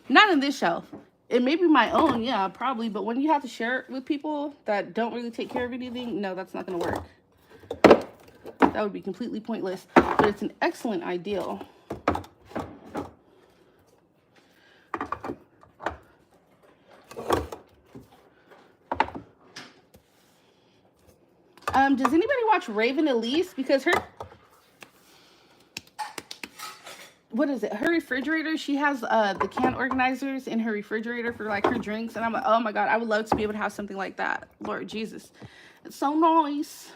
not in this shelf. It may be my own, yeah, probably, but when you have to share it with people that don't really take care of anything, no, that's not going to work. That would be completely pointless, but it's an excellent ideal. Does anybody watch Raven Elise? Because her, what is it? Her refrigerator, she has the can organizers in her refrigerator for like her drinks, and I'm like, oh my god, I would love to be able to have something like that. Lord Jesus, it's so nice.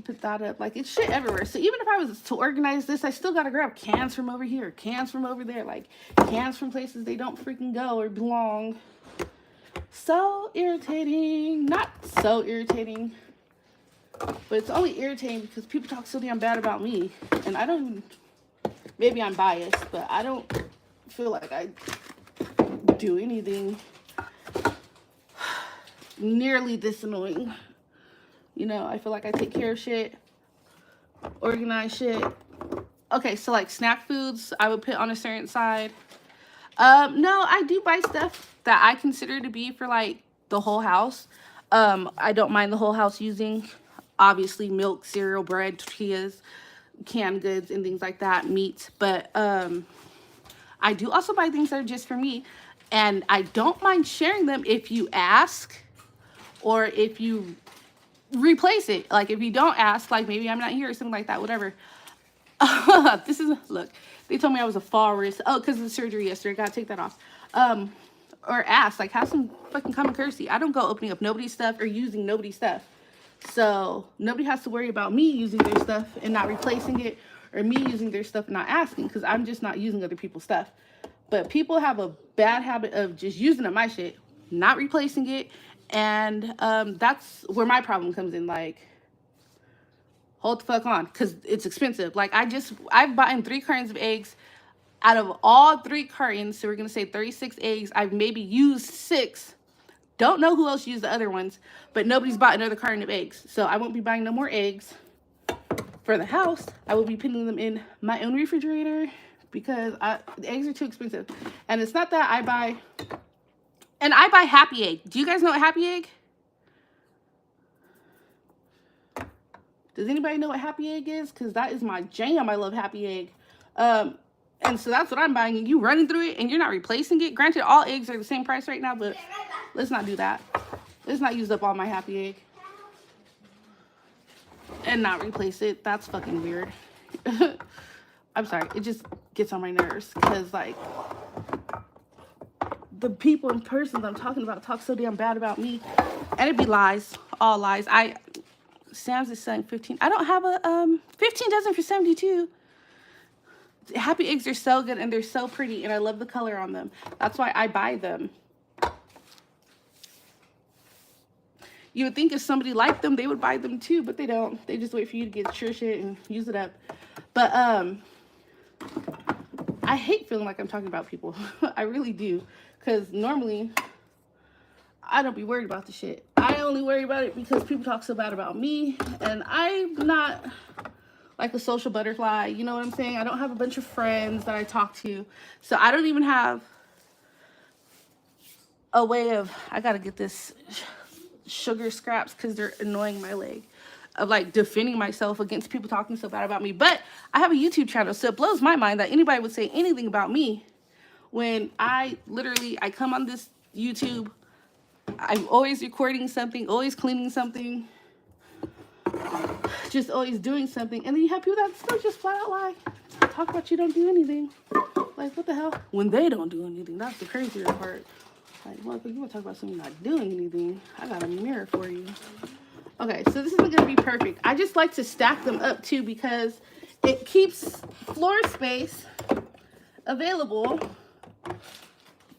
Put that up. Like, it's shit everywhere. So even if I was to organize this, I still gotta grab cans from over here, cans from over there, like cans from places they don't freaking go or belong. So irritating. Not so irritating, but it's only irritating because people talk so damn bad about me, and I don't, maybe I'm biased, but I don't feel like I do anything nearly this annoying. You know, I feel like I take care of shit, organize shit. Okay, so like snack foods, I would put on a certain side. No, I do buy stuff that I consider to be for like the whole house. I don't mind the whole house using, obviously, milk, cereal, bread, tortillas, canned goods, and things like that, meat. But I do also buy things that are just for me, and I don't mind sharing them if you ask or if you replace it. Like if you don't ask, like maybe I'm not here or something like that, whatever. This is, look, they told me I was a walrus. Oh, because of the surgery yesterday, gotta take that off. Or ask, like, have some fucking common courtesy. I don't go opening up nobody's stuff or using nobody's stuff, so nobody has to worry about me using their stuff and not replacing it, or me using their stuff and not asking, because I'm just not using other people's stuff. But people have a bad habit of just using up my shit, not replacing it. And that's where my problem comes in. Like, hold the fuck on, because it's expensive. Like, I've bought 3 cartons of eggs. Out of all 3 cartons, so we're gonna say 36 eggs, I've maybe used 6. Don't know who else used the other ones, but nobody's bought another carton of eggs. So I won't be buying no more eggs for the house. I will be putting them in my own refrigerator because the eggs are too expensive. And it's not that I buy Happy Egg. Do you guys know what Happy Egg? Does anybody know what Happy Egg is? Because that is my jam. I love Happy Egg. And so that's what I'm buying. And you running through it and you're not replacing it. Granted, all eggs are the same price right now, but let's not do that. Let's not use up all my Happy Egg and not replace it. That's fucking weird. I'm sorry. It just gets on my nerves because, like, the people in person that I'm talking about talk so damn bad about me, and it'd be lies, all lies. Sam's is selling 15. I don't have a 15 dozen for 72. Happy eggs are so good and they're so pretty and I love the color on them. That's why I buy them. You would think if somebody liked them, they would buy them too, but they don't. They just wait for you to get your shit and use it up. But I hate feeling like I'm talking about people. I really do. Because normally, I don't be worried about the shit. I only worry about it because people talk so bad about me. And I'm not like a social butterfly. You know what I'm saying? I don't have a bunch of friends that I talk to. So I don't even have a way of, I got to get this sugar scraps because they're annoying my leg, of like defending myself against people talking so bad about me. But I have a YouTube channel, so it blows my mind that anybody would say anything about me when I come on this YouTube. I'm always recording something, always cleaning something, just always doing something. And then you have people that still just flat out lie, talk about you don't do anything. Like, what the hell? When they don't do anything, that's the crazier part. Like, look, you want to talk about something not doing anything? I got a mirror for you. Okay, so this isn't going to be perfect. I just like to stack them up too because it keeps floor space available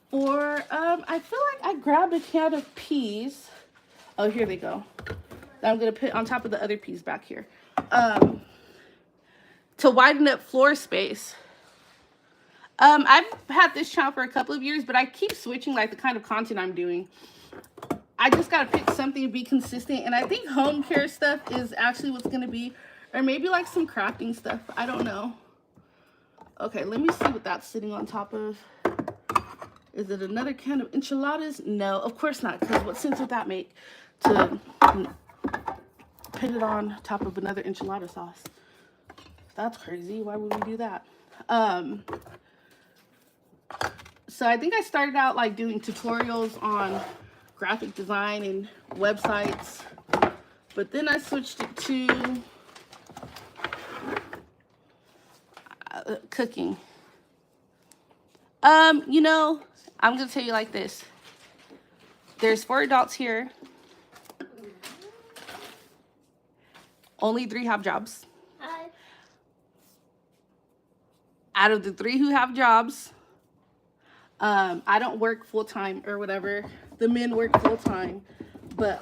for, I feel like I grabbed a can of peas. Oh, here they go. That I'm going to put on top of the other peas back here. To widen up floor space. I've had this channel for a couple of years, but I keep switching like the kind of content I'm doing. I just got to pick something to be consistent. And I think home care stuff is actually what's going to be, or maybe like some crafting stuff. I don't know. Okay, let me see what that's sitting on top of. Is it another can of enchiladas? No, of course not. Because what sense would that make to put it on top of another enchilada sauce? That's crazy. Why would we do that? So I think I started out like doing tutorials on graphic design and websites, but then I switched it to cooking. You know, I'm gonna tell you like this. There's 4 adults here. Only 3 have jobs. Hi. Out of the 3 who have jobs, I don't work full-time or whatever. The men work full-time. But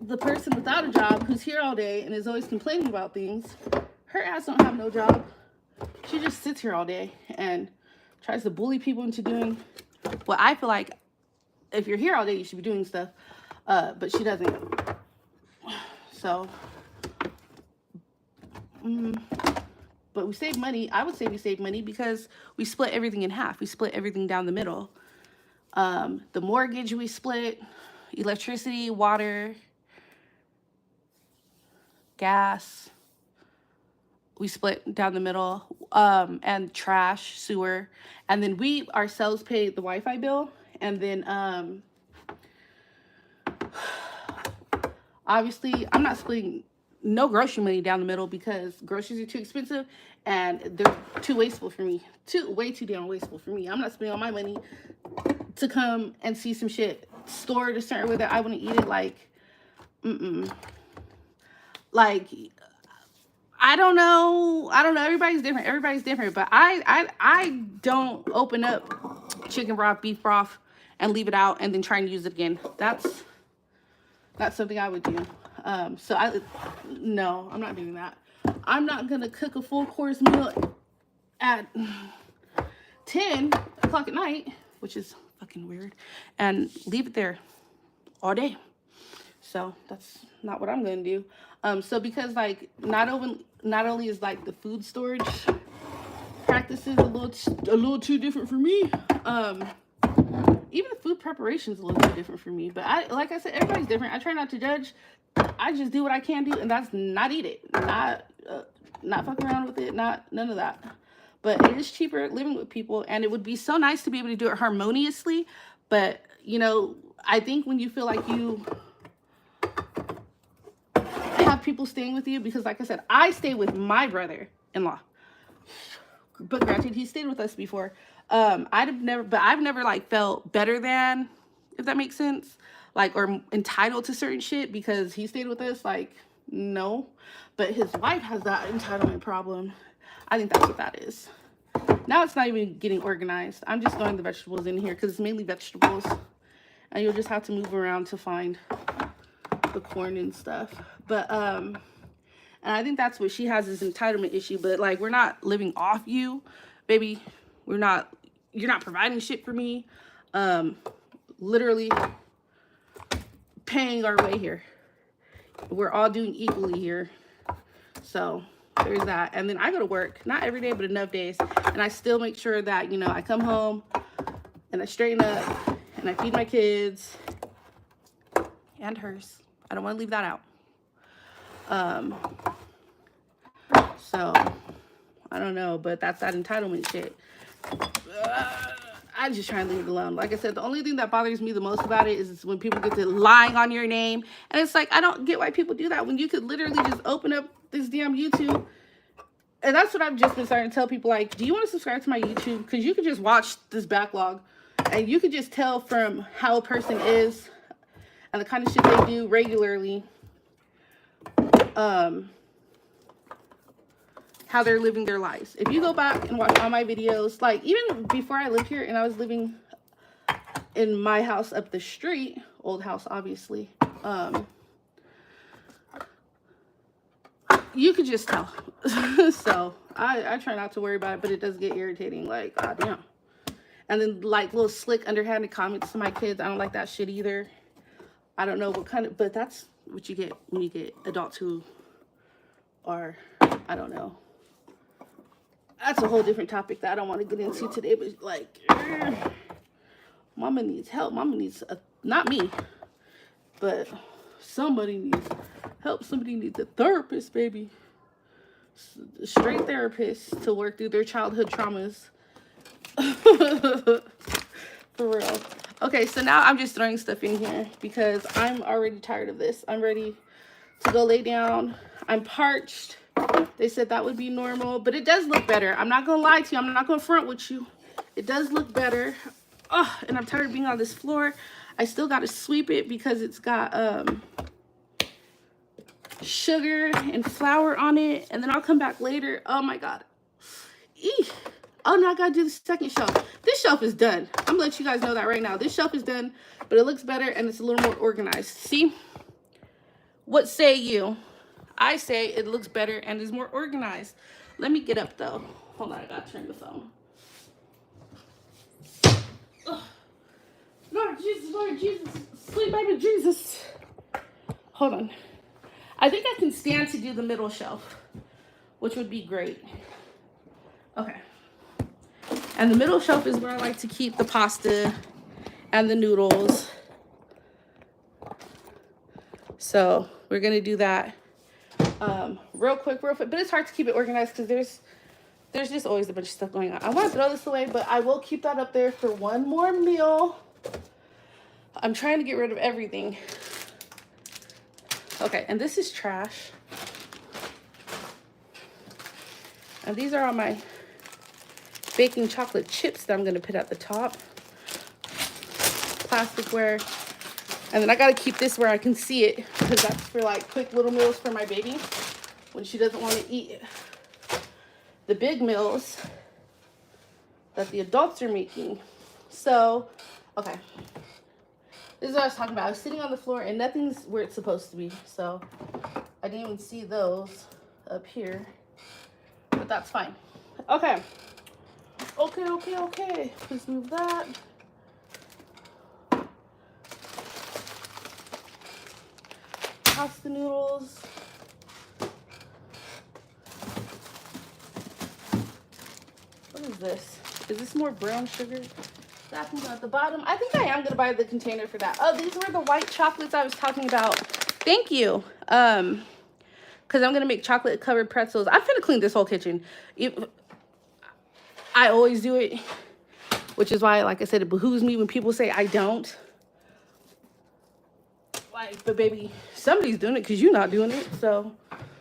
the person without a job who's here all day and is always complaining about things, her ass don't have no job. She just sits here all day and tries to bully people into doing what I feel like if you're here all day, you should be doing stuff. But she doesn't. So, but we save money. I would say we save money because we split everything in half. We split everything down the middle. The mortgage we split, electricity, water, gas, we split down the middle, and trash, sewer. And then we ourselves pay the Wi-Fi bill. And then, obviously, I'm not splitting no grocery money down the middle because groceries are too expensive and they're too wasteful for me. Way too damn wasteful for me. I'm not spending all my money to come and see some shit stored a certain way that I wouldn't eat it. Like, like, I don't know. Everybody's different. But I don't open up chicken broth, beef broth, and leave it out and then try and use it again. That's something I would do. No, I'm not doing that. I'm not gonna cook a full course meal at 10 o'clock at night, which is fucking weird, and leave it there all day. So that's not what I'm gonna do. So because like not only is like the food storage practices a little too different for me, even the food preparation is a little too different for me. But like I said, everybody's different. I try not to judge. I just do what I can do, and that's not eat it, not fuck around with it, none of that. But it is cheaper living with people, and it would be so nice to be able to do it harmoniously. But you know, I think when you feel like you have people staying with you, because like I said, I stay with my brother-in-law, but granted, he stayed with us before. I've never like felt better than, if that makes sense. like, or entitled to certain shit because he stayed with us. Like, no. But his wife has that entitlement problem. I think that's what that is. Now it's not even getting organized. I'm just throwing the vegetables in here because it's mainly vegetables. And you'll just have to move around to find the corn and stuff. But, and I think that's what she has, is entitlement issue. But, like, we're not living off you, baby. You're not providing shit for me. Literally paying our way here. We're all doing equally here. So there's that. And then I go to work, not every day, but enough days. And I still make sure that, you know, I come home and I straighten up and I feed my kids and hers. I don't want to leave that out. So I don't know, but that's that entitlement shit. I just try and leave it alone. Like I said, the only thing that bothers me the most about it is when people get to lying on your name. And it's like, I don't get why people do that when you could literally just open up this damn YouTube. And that's what I've just been starting to tell people, like, do you want to subscribe to my YouTube? Because you could just watch this backlog and you could just tell from how a person is and the kind of shit they do regularly, how they're living their lives. If you go back and watch all my videos, like even before I lived here and I was living in my house up the street, old house obviously, you could just tell. So I try not to worry about it, but it does get irritating, like, god damn. And then like little slick underhanded comments to my kids, I don't like that shit either. I don't know what kind of, but that's what you get when you get adults who are, I don't know. That's a whole different topic that I don't want to get into today, but like, mama needs help. Mama needs, not me, but somebody needs help. Somebody needs a therapist, baby. A straight therapist to work through their childhood traumas. For real. Okay, so now I'm just throwing stuff in here because I'm already tired of this. I'm ready to go lay down. I'm parched. They said that would be normal, but it does look better. I'm not gonna lie to you. I'm not gonna front with you. It does look better. Oh, and I'm tired of being on this floor. I still gotta sweep it because it's got sugar and flour on it, and then I'll come back later. Oh my god. Eesh. Oh, now I gotta do the second shelf. This shelf is done. I'm gonna let you guys know that right now. This shelf is done, but it looks better and it's a little more organized. See? What say you? I say it looks better and is more organized. Let me get up though. Hold on, I gotta turn the phone. Ugh. Lord Jesus, sweet baby Jesus. Hold on. I think I can stand to do the middle shelf, which would be great. Okay. And the middle shelf is where I like to keep the pasta and the noodles. So we're gonna do that real quick, but it's hard to keep it organized because there's just always a bunch of stuff going on. I want to throw this away, but I will keep that up there for one more meal. I'm trying to get rid of everything. Okay, and this is trash. And these are all my baking chocolate chips that I'm going to put at the top. Plasticware. And then I got to keep this where I can see it because that's for like quick little meals for my baby when she doesn't want to eat the big meals that the adults are making. So, okay. This is what I was talking about. I was sitting on the floor and nothing's where it's supposed to be. So I didn't even see those up here. But that's fine. Okay. Okay. Let's move that. Pasta noodles. What is this? Is this more brown sugar? That can go at the bottom. I think I am gonna buy the container for that. Oh, these were the white chocolates I was talking about. Thank you. Because I'm gonna make chocolate covered pretzels. I'm finna clean this whole kitchen. I always do it, which is why, like I said, it behooves me when people say I don't. Like, but baby, somebody's doing it because you're not doing it. So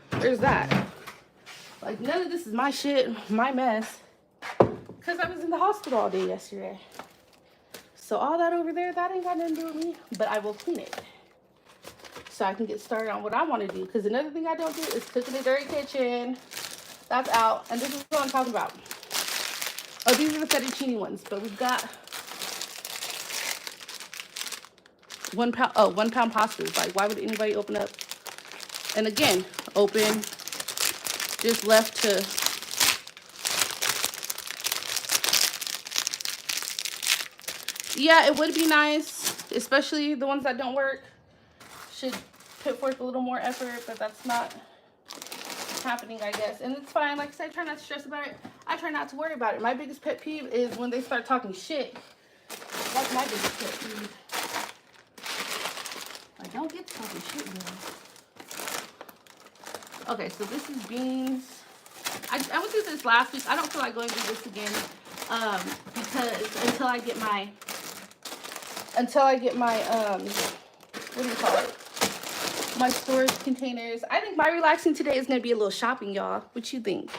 there's that. Like, none of this is my shit, my mess. Because I was in the hospital all day yesterday. So all that over there, that ain't got nothing to do with me, but I will clean it so I can get started on what I want to do. Because another thing I don't do is cook in the dirty kitchen. That's out. And this is what I'm talking about. Oh, these are the fettuccine ones, but we've got 1 pound. Oh, 1 pound pastas. Like, why would anybody open up? And again, open, just left to. Yeah, it would be nice, especially the ones that don't work. Should put forth a little more effort, but that's not happening, I guess. And it's fine. Like I said, I try not to stress about it. I try not to worry about it. My biggest pet peeve is when they start talking shit. That's my biggest pet peeve. I don't get to talking shit, girl. Okay, so this is beans. I went through this last week. I don't feel like going through this again because until I get my what do you call it? My storage containers. I think my relaxing today is gonna be a little shopping, y'all. What you think?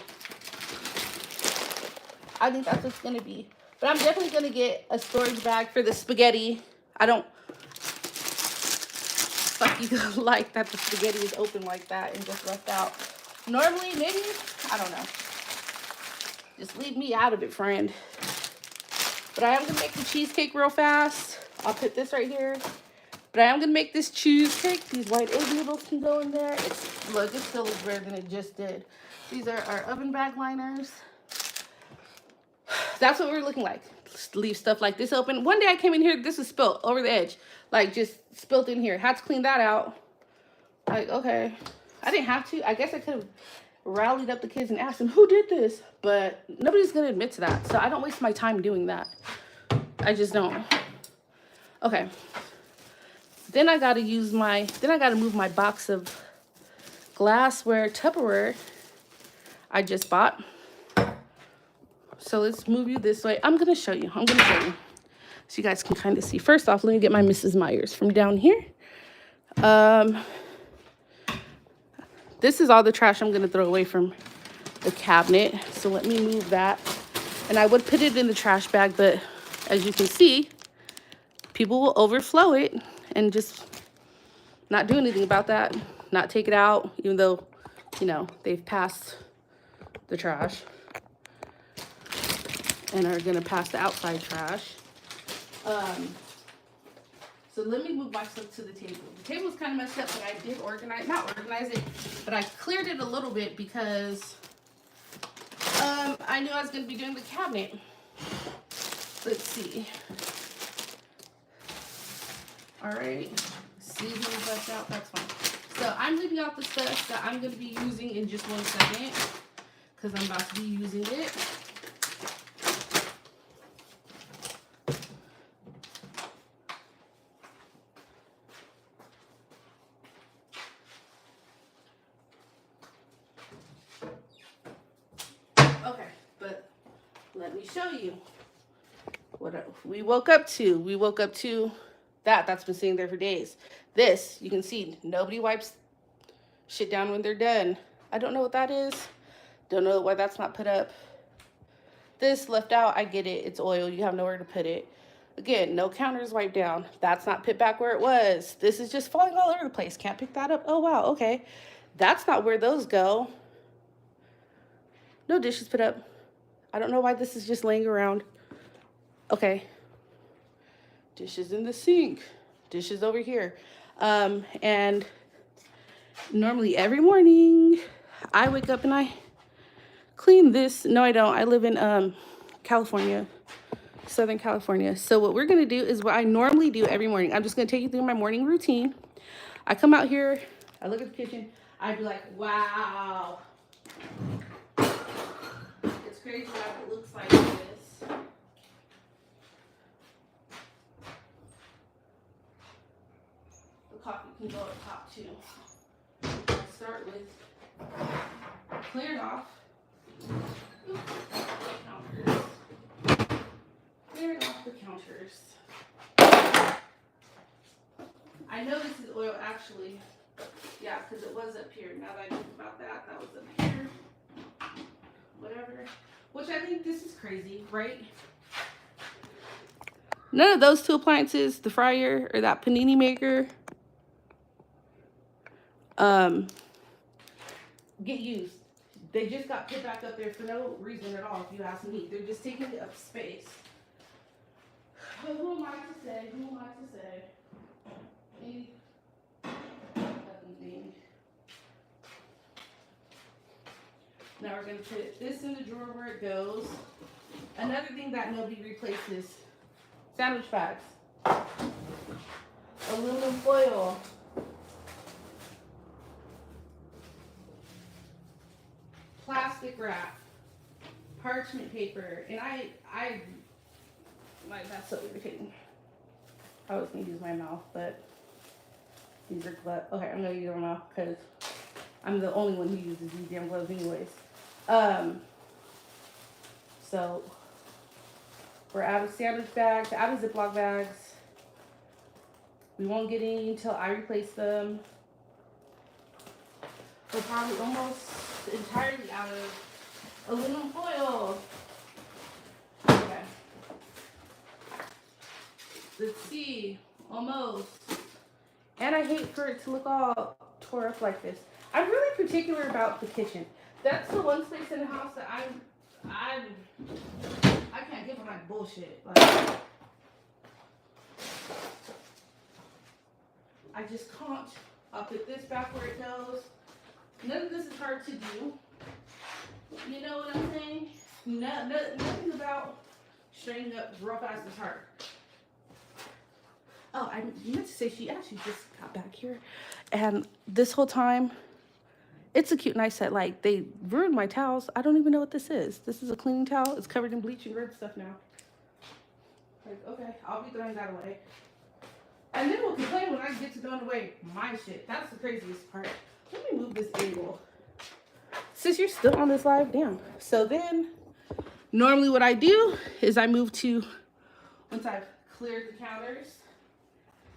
I think that's what's gonna be. But I'm definitely gonna get a storage bag for the spaghetti. I don't fucking like that the spaghetti is open like that and just left out. Normally, maybe, I don't know. Just leave me out of it, friend. But I am gonna make the cheesecake real fast. I'll put this right here. But I am gonna make this cheesecake. These white egg noodles can go in there. Look, it still looks better than it just did. These are our oven bag liners. That's what we're looking like. Just leave stuff like this open. One day I came in here, this is spilled over the edge. Like, just spilled in here. Had to clean that out. Like, okay. I didn't have to. I guess I could have rallied up the kids and asked them, who did this? But nobody's gonna admit to that. So I don't waste my time doing that. I just don't. Okay. Then I gotta move my box of glassware, Tupperware I just bought. So let's move you this way. I'm gonna show you. So you guys can kind of see. First off, let me get my Mrs. Myers from down here. This is all the trash I'm gonna throw away from the cabinet. So let me move that. And I would put it in the trash bag, but as you can see, people will overflow it and just not do anything about that. Not take it out, even though, you know, they've passed the trash and are gonna pass the outside trash. So let me move my stuff to the table. The table was kind of messed up, but I did not organize it, but I cleared it a little bit because I knew I was gonna be doing the cabinet. Let's see. All right, seasonings left out, that's fine. So I'm leaving out the stuff that I'm gonna be using in just 1 second because I'm about to be using it. Okay, but let me show you what we woke up to. We woke up to that's been sitting there for days. This, you can see, nobody wipes shit down when they're done. I don't know what that is. Don't know why that's not put up. This left out, I get it. It's oil. You have nowhere to put it. Again, no counters wiped down. That's not put back where it was. This is just falling all over the place. Can't pick that up. Oh, wow. Okay. That's not where those go. No dishes put up. I don't know why this is just laying around. Okay. Dishes in the sink. Dishes over here. And normally every morning I wake up and I clean this. No, I don't. I live in California, Southern California. So what we're going to do is what I normally do every morning. I'm just going to take you through my morning routine. I come out here. I look at the kitchen. I'd be like, wow. It's crazy how it looks like this. Coffee can go up top too. I'll start with clearing off the counters. Clearing off the counters. I know this is oil actually. Yeah, because it was up here. Now that I think about that, that was up here. Whatever. Which I think this is crazy, right? None of those two appliances, the fryer or that panini maker, get used. They just got put back up there for no reason at all, if you ask me. They're just taking up space. But who am I to say? Who am I to say? Now we're going to put this in the drawer where it goes. Another thing that nobody replaces, sandwich bags. Aluminum foil. Plastic wrap. Parchment paper. And that's so irritating. I was going to use my mouth, but these are gloves. Okay, I'm going to use my mouth because I'm the only one who uses these damn gloves anyways. So we're out of sandwich bags, out of Ziploc bags. We won't get any until I replace them. We're probably almost entirely out of aluminum foil. Okay. Let's see. Almost. And I hate for it to look all tore up like this. I'm really particular about the kitchen. That's the one space in the house that I can't get behind bullshit. Like, I just can't. I'll put this back where it goes. None of this is hard to do. You know what I'm saying? Nothing about straightening up real fast is hard. Oh, I meant to say she actually just got back here. And this whole time, it's a cute nice set. Like, they ruined my towels. I don't even know what this is. This is a cleaning towel. It's covered in bleach and red stuff now. Like, okay, I'll be throwing that away. And then we'll complain when I get to throwing away my shit. That's the craziest part. Let me move this angle. Since you're still on this live, damn. So then, normally what I do is I move to, once I've cleared the counters,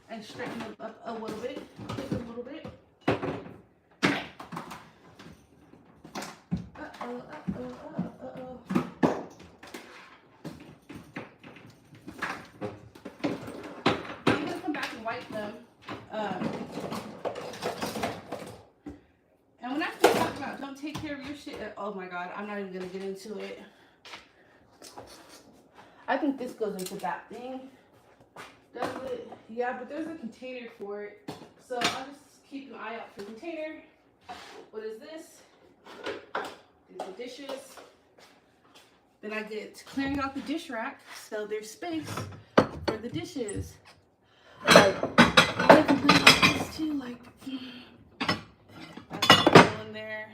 and straighten them up a little bit, just a little bit. Uh-oh. I'm gonna come back and wipe them. And when I talk about don't take care of your shit, oh my god, I'm not even gonna get into it. I think this goes into that thing. Does it? Yeah, but there's a container for it. So I'll just keep an eye out for the container. What is this? These are dishes. Then I get clearing out the dish rack so there's space for the dishes. Like, I'm gonna complain about this too. Like, that's all in there.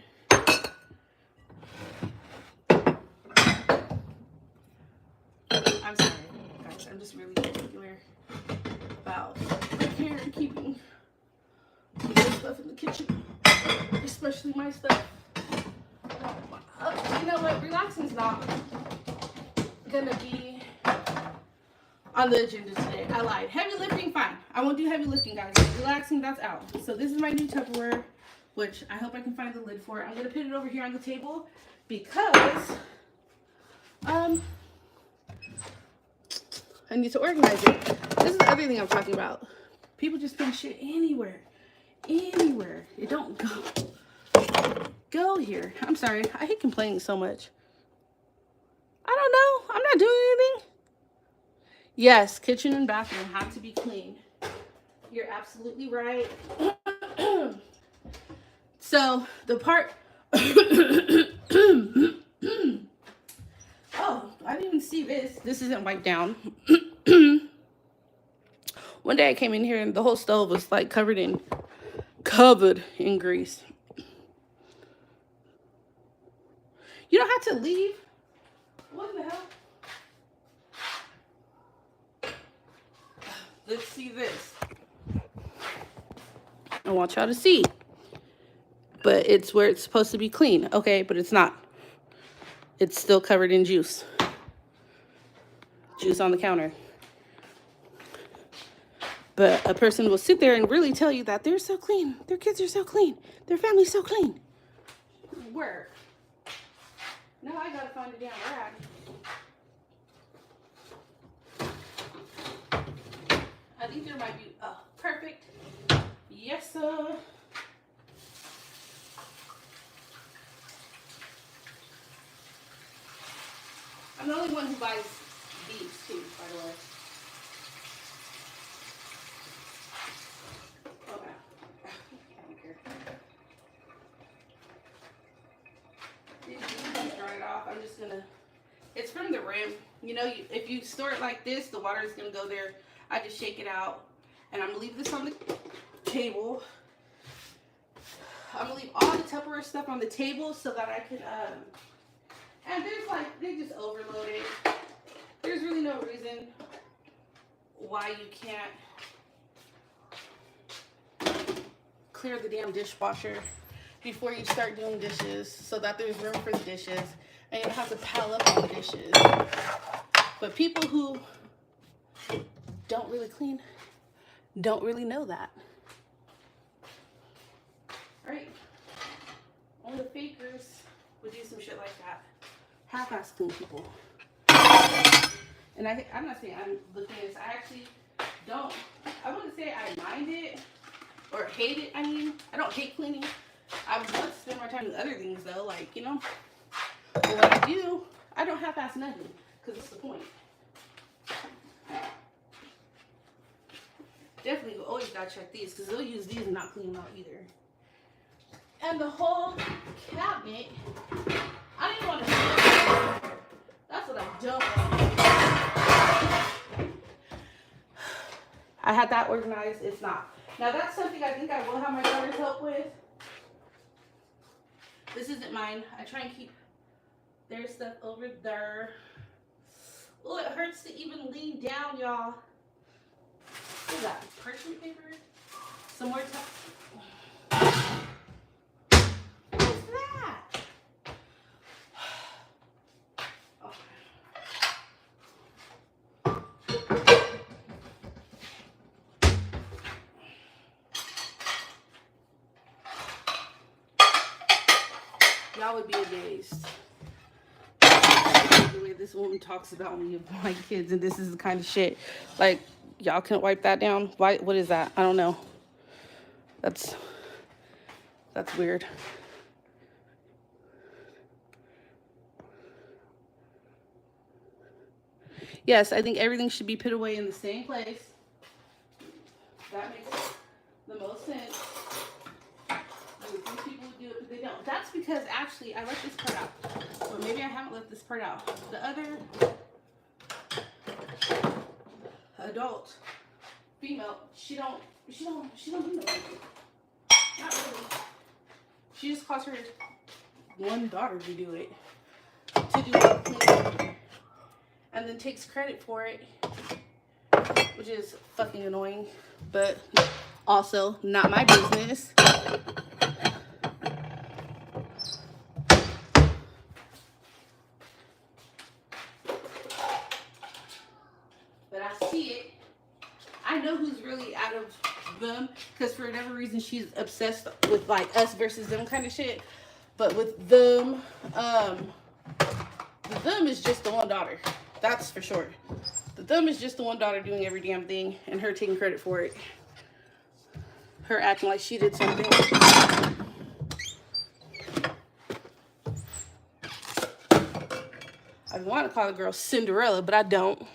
I'm sorry, guys. I'm just really particular about care and keeping this stuff in the kitchen, especially my stuff. You know what? Relaxing's not gonna be on the agenda today. I lied. Heavy lifting, fine. I won't do heavy lifting, guys. Relaxing, that's out. So this is my new Tupperware, which I hope I can find the lid for. I'm gonna put it over here on the table because I need to organize it. This is the other thing I'm talking about. People just put shit anywhere. Anywhere. It don't go here. I'm sorry. I hate complaining so much. I don't know. I'm not doing anything. Yes, kitchen and bathroom have to be clean. You're absolutely right. So the part oh, I didn't even see this. This isn't wiped down. One day I came in here and the whole stove was like covered in grease. You don't have to leave. What the hell? Let's see this. I want y'all to see. But it's where it's supposed to be clean. Okay, but it's not. It's still covered in juice. Juice on the counter. But a person will sit there and really tell you that they're so clean. Their kids are so clean. Their family's so clean. Where? Now I gotta find a damn rag. I think there might be, oh, perfect. Yes, sir. I'm the only one who buys these too, by the way. Okay. I don't care. These dry it off. I'm just gonna, it's from the rim. You know, if you store it like this, the water is gonna go there. I just shake it out. And I'm gonna leave this on the table. I'm gonna leave all the Tupperware stuff on the table so that I can, and there's like, they just overload it. There's really no reason why you can't clear the damn dishwasher before you start doing dishes so that there's room for the dishes and you don't have to pile up all the dishes. But people who don't really clean don't really know that. Right? Only the fakers would do some shit like that. Half-ass clean people. And I'm not saying I'm the cleanest. I actually don't, I wouldn't say I mind it or hate it. I mean, I don't hate cleaning. I would love to spend my time with other things though, like, you know. But when I do, I don't half-ass nothing, because it's the point. Definitely always gotta check these, because they'll use these and not clean them out either. And the whole cabinet, I didn't want to do that. That's what I don't want to do. I had that organized. It's not. Now that's something I think I will have my daughter's help with. This isn't mine. I try and keep their stuff over there. Oh, it hurts to even lean down, y'all. What is that? Parchment paper? Some more stuff. What's that? Y'all would be amazed. The way this woman talks about me and my kids, and this is the kind of shit. Like, y'all couldn't wipe that down? Why? What is that? I don't know. That's weird. Yes, I think everything should be put away in the same place. That makes the most sense. Some people would do it, but they don't. That's because actually I left this part out. Or maybe I haven't left this part out. The other adult female, she don't do no. Not really. She just calls her one daughter to do it. To do it. And then takes credit for it. Which is fucking annoying. But also not my business. But I see it. I know who's really out of them, because for whatever reason she's obsessed with like us versus them kind of shit. But with them, the them is just the one daughter. That's for sure. The them is just the one daughter doing every damn thing and her taking credit for it. Her acting like she did something. I want to call the girl Cinderella, but I don't.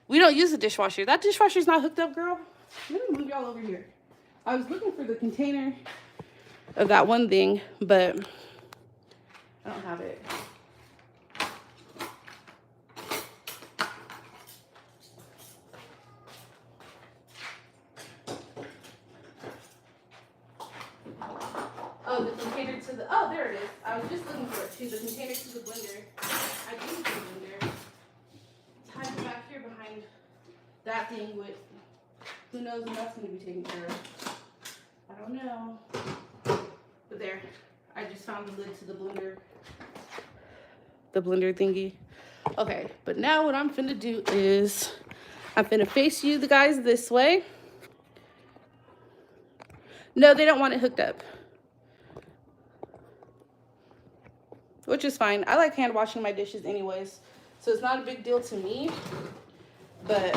We don't use a dishwasher. That dishwasher's not hooked up, girl. Let me move y'all over here. I was looking for the container of that one thing, but I don't have it. Oh, the container to the, oh, there it is. I was just looking for it too. The container to the blender. I do need the blender. It's hiding back here behind that thing with, who knows when that's going to be taken care of. I don't know. But there, I just found the lid to the blender. The blender thingy. Okay, but now what I'm finna do is, I'm finna face you the guys this way. No, they don't want it hooked up. Which is fine. I like hand washing my dishes anyways. So it's not a big deal to me. But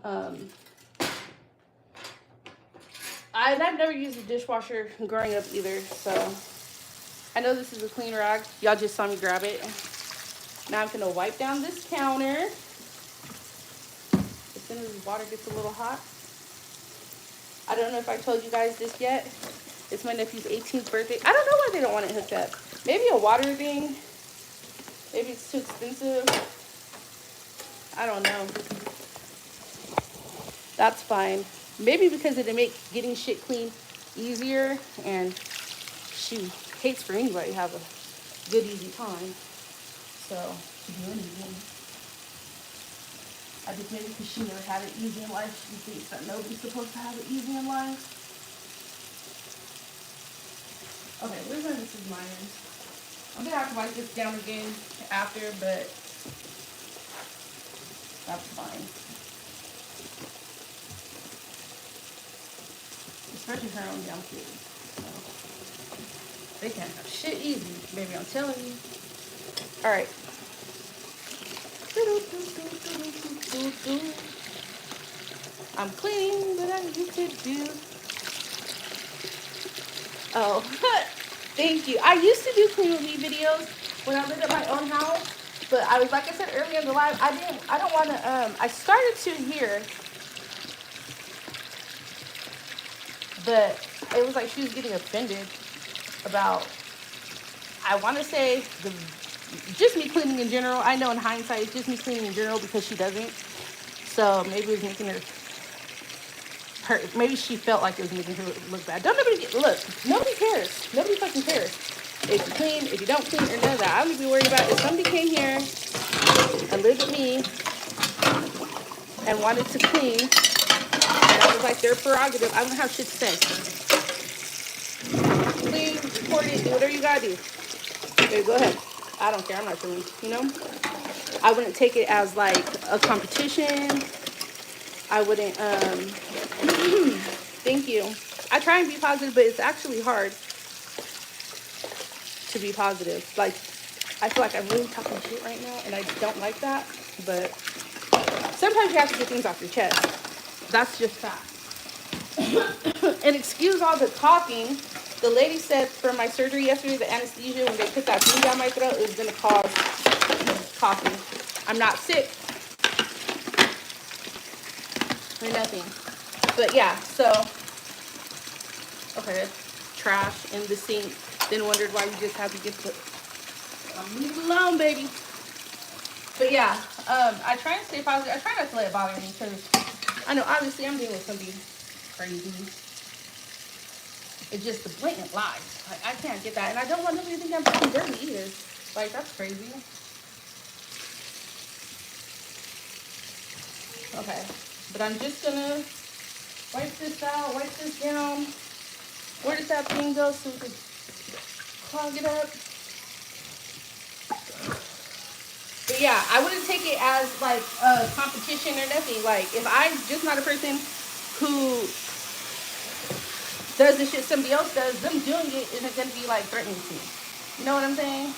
I've never used a dishwasher growing up either, so I know this is a clean rag. Y'all just saw me grab it. Now I'm gonna wipe down this counter as soon as the water gets a little hot. I don't know if I told you guys this yet. It's my nephew's 18th birthday. I don't know why they don't want it hooked up. Maybe a water thing. Maybe it's too expensive. I don't know. That's fine. Maybe because it'd make getting shit clean easier, and she hates for anybody to have a good, easy time. So, to do anything. I think maybe because she never had it easy in life, she thinks that nobody's supposed to have it easy in life. Okay, where's my Mrs. Myers? I'm gonna have to wipe this down again after, but that's fine. Especially her own young kids. So they can't have shit easy, baby, I'm telling you. Alright. I'm clean, but I need to do. Oh, thank you. I used to do clean with me videos when I lived at my own house, but I was, like I said earlier in the live, I don't want to, I started to here, but it was like she was getting offended about, I want to say, just me cleaning in general. I know in hindsight, it's just me cleaning in general because she doesn't. So maybe it was making her, maybe she felt like it was making her look bad. Don't nobody look. Nobody cares. Nobody fucking cares. If you clean, if you don't clean, or none of that. I would be worried about if somebody came here and lived with me and wanted to clean, and that was like their prerogative. I wouldn't have shit to say. Clean, record it, do whatever you gotta do. Okay, go ahead. I don't care. I'm not doing, you know. I wouldn't take it as like a competition. I wouldn't. Thank you. I try and be positive, but it's actually hard to be positive. Like, I feel like I'm really talking shit right now, and I don't like that. But sometimes you have to get things off your chest. That's just fact. And excuse all the coughing. The lady said for my surgery yesterday, the anesthesia, when they put that thing down my throat, it was going to cause coughing. I'm not sick or nothing. But yeah, so, okay, trash in the sink. Then wondered why you just had to get the, leave it alone, baby. But yeah, I try and stay positive. I try not to let it bother me because I know obviously I'm dealing with something crazy. It's just the blatant lies. Like, I can't get that. And I don't want nobody to think I'm fucking dirty either. Like, that's crazy. Okay. But I'm just gonna wipe this out, wipe this down. Where does that thing go so we can clog it up? But yeah, I wouldn't take it as like a competition or nothing. Like, if I'm just not a person who does the shit somebody else does, them doing it isn't going to be like threatening to me. You know what I'm saying?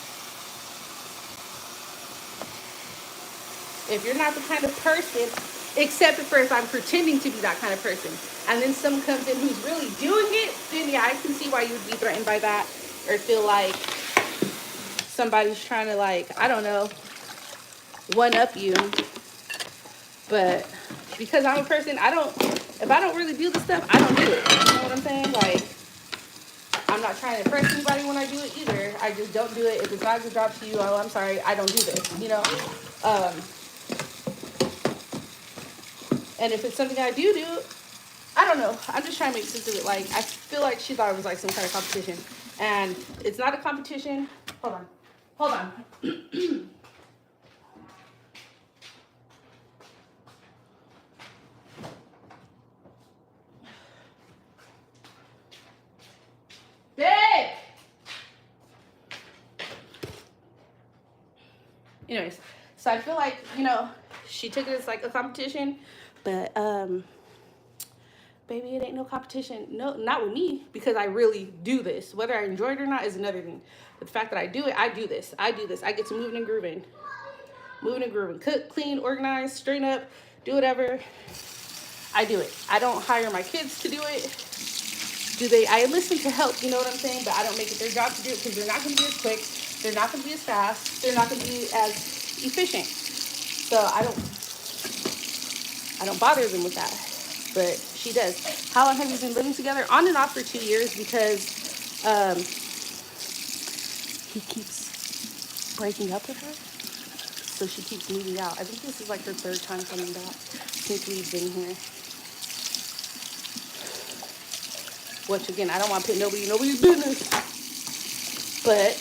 If you're not the kind of person, except at first I'm pretending to be that kind of person, and then someone comes in who's really doing it, then yeah, I can see why you would be threatened by that, or feel like somebody's trying to, like, I don't know, one up you. But because I'm a person, if I don't really do the stuff, I don't do it. You know what I'm saying? Like, I'm not trying to impress anybody when I do it either. I just don't do it. If it's not a job to you, oh, I'm sorry, I don't do this, you know? And if it's something I do, I don't know. I'm just trying to make sense of it. Like, I feel like she thought it was like some kind of competition. And it's not a competition. Hold on. Babe! Anyways, so I feel like, you know, she took it as like a competition, but baby, it ain't no competition. No, not with me, because I really do this. Whether I enjoy it or not is another thing. But the fact that I do it, I do this. I get to moving and grooving. Cook, clean, organize, straighten up, do whatever. I do it. I don't hire my kids to do it. I listen to help, you know what I'm saying? But I don't make it their job to do it because they're not going to be as quick. They're not going to be as fast. They're not going to be as efficient. So I don't bother them with that. But she does. How long have you been living together? On and off for 2 years because he keeps breaking up with her. So she keeps moving out. I think this is like her 3rd time coming back since we've been here. Which again, I don't want to put nobody's business. But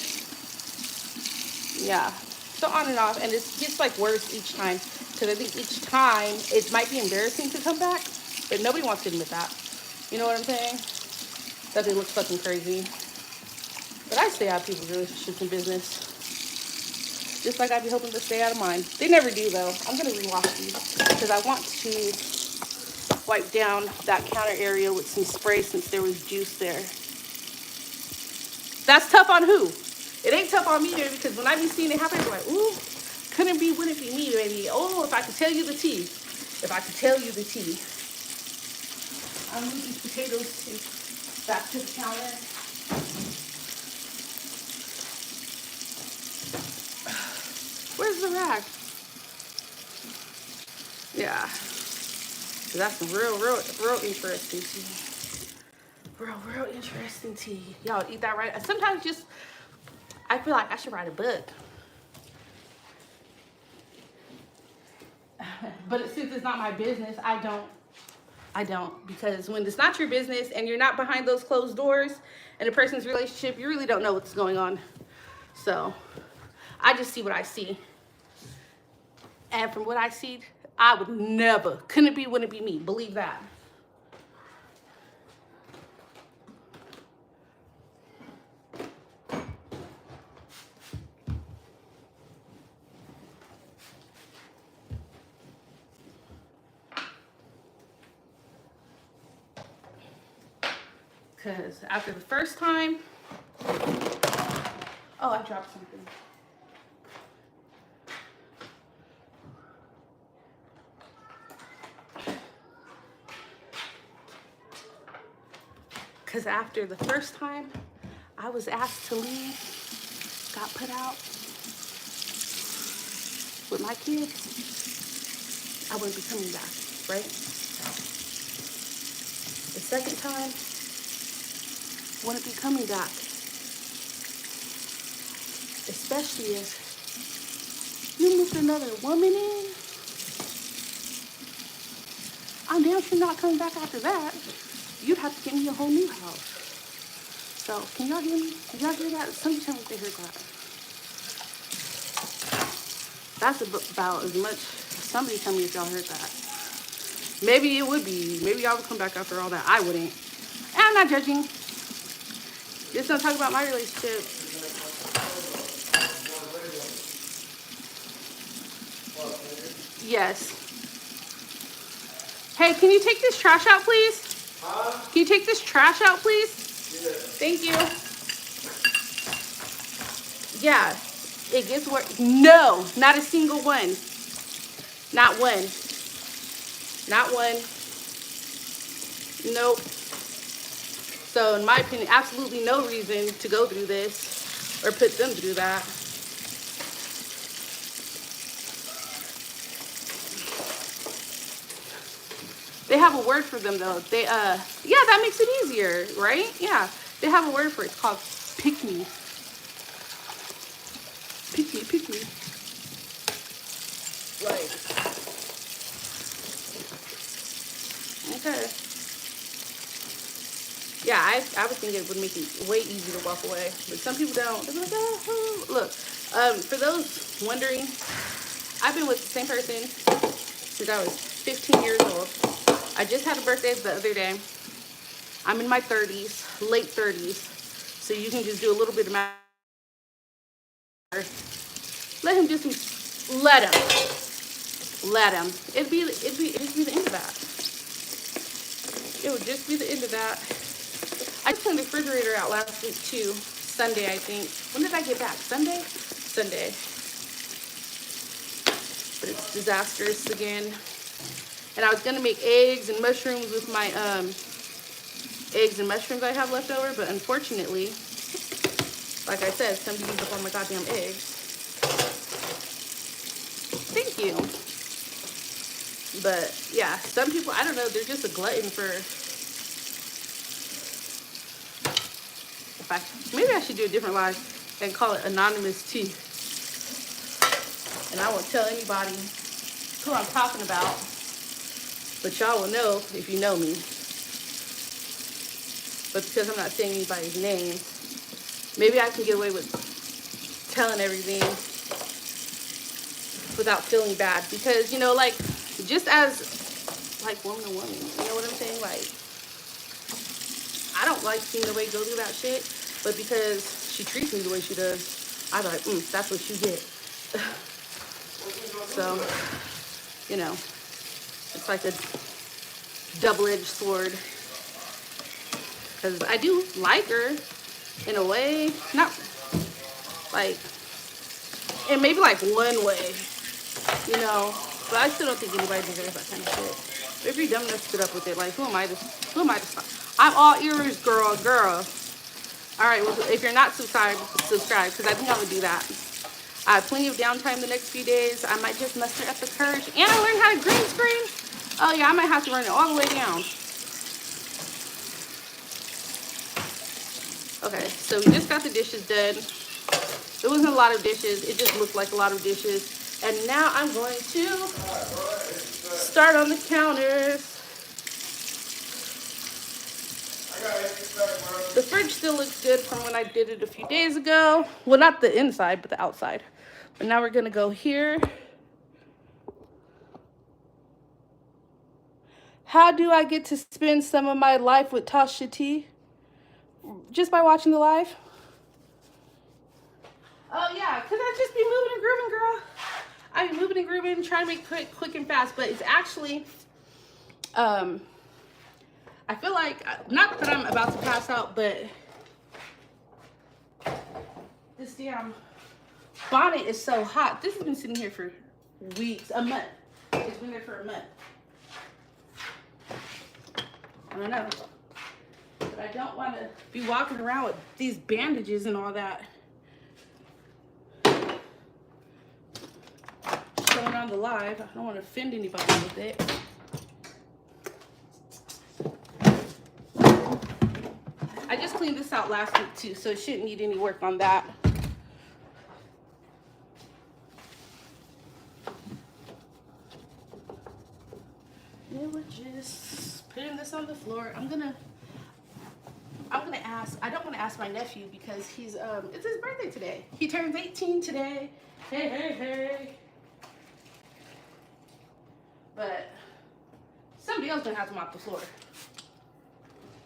yeah, so on and off, and it gets like worse each time because I think each time it might be embarrassing to come back, but nobody wants to admit that. You know what I'm saying? That they look fucking crazy. But I stay out of people's relationships and business. Just like I'd be hoping to stay out of mine. They never do though. I'm gonna rewash these because I want to wipe down that counter area with some spray since there was juice there. That's tough on who? It ain't tough on me, baby, because when I be seeing it happen, I'm like, ooh, wouldn't it be me, baby? Oh, if I could tell you the tea. If I could tell you the tea. I'm gonna move these potatoes back to the counter. Where's the rag? Yeah. So that's some real interesting tea. Real interesting tea. Y'all eat that right? Sometimes just, I feel like I should write a book. But since it's not my business, I don't. Because when it's not your business and you're not behind those closed doors in a person's relationship, you really don't know what's going on. So I just see what I see. And from what I see, I would never, wouldn't it be me. Believe that. Because after the first time, oh, I dropped something. Because after the first time, I was asked to leave, got put out with my kids, I wouldn't be coming back, right? The second time, wouldn't be coming back. Especially if you moved another woman in. I'm damn sure not coming back after that. You'd have to get me a whole new house. So, can y'all hear me? Did y'all hear that? Somebody tell me if they heard that. That's about as much. Somebody tell me if y'all heard that. Maybe it would be. Maybe y'all would come back after all that. I wouldn't. And I'm not judging. Just don't talk about my relationship. Yes. Hey, can you take this trash out, please? Can you take this trash out, please? Thank you. Yeah, it gets worse. No, not a single one. Not one. Not one. Nope. So in my opinion, absolutely no reason to go through this or put them through that. They have a word for them though. Yeah, that makes it easier, right? Yeah, they have a word for it. It's called pick me. Pick me. Like, okay. Yeah, I would think it would make it way easier to walk away, but some people don't. They're like, oh. Look, for those wondering, I've been with the same person since I was 15 years old. I just had a birthday the other day. I'm in my 30s, late 30s, so you can just do a little bit of math. Let him let him. It'd be the end of that. It would just be the end of that. I turned the refrigerator out last week too. Sunday, I think. When did I get back? Sunday. But it's disastrous again. And I was gonna make eggs and mushrooms with my eggs and mushrooms I have left over, but unfortunately, like I said, somebody used up all my goddamn eggs. Thank you. But yeah, some people, I don't know, they're just a glutton for, maybe I should do a different live and call it Anonymous Tea. And I won't tell anybody who I'm talking about, but y'all will know if you know me. But because I'm not saying anybody's names, maybe I can get away with telling everything without feeling bad. Because, you know, like, just as, like, woman to woman, you know what I'm saying? Like, I don't like seeing nobody go through that shit, but because she treats me the way she does, I'm like, that's what you get. So, you know, it's like a double-edged sword. Because I do like her in a way, not like, and maybe like one way, you know, but I still don't think anybody deserves that kind of shit. But if you're dumb enough to put up with it, like, who am I to stop? I'm all ears, girl. All right, well, if you're not subscribed, because I think I'm gonna do that. I have plenty of downtime the next few days. I might just muster up the courage, and I learned how to green screen. Oh yeah, I might have to run it all the way down. Okay, so we just got the dishes done. There wasn't a lot of dishes. It just looked like a lot of dishes. And now I'm going to start on the counters. The fridge still looks good from when I did it a few days ago. Well, not the inside, but the outside. But now we're gonna go here. How do I get to spend some of my life with Tasha T? Just by watching the live. Oh yeah, because I just be moving and grooving, girl. I be moving and grooving, trying to make quick and fast, but it's actually, I feel like, not that I'm about to pass out, but this damn bonnet is so hot. This has been sitting here for weeks, a month. It's been there for a month. I don't know. But I don't want to be walking around with these bandages and all that. Showing on the live. I don't want to offend anybody with it. I just cleaned this out last week too, so it shouldn't need any work on that. Yeah, we're just putting this on the floor. I'm gonna ask, I don't want to ask my nephew because he's, it's his birthday today. He turns 18 today. Hey. But somebody else gonna have to mop the floor.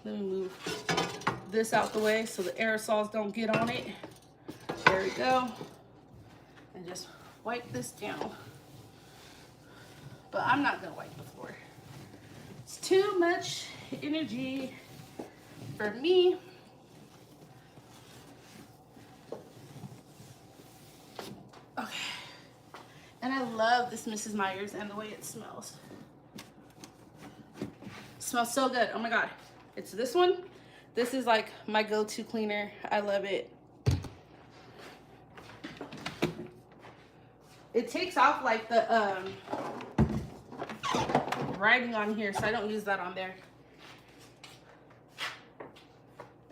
Let me move this out the way so the aerosols don't get on it. There we go. And just wipe this down. But I'm not gonna wipe the floor. It's too much energy for me. Okay. And I love this Mrs. Meyer's and the way it smells. It smells so good. Oh my God. It's this one. This is like my go-to cleaner. I love it. It takes off like the writing on here, so I don't use that on there.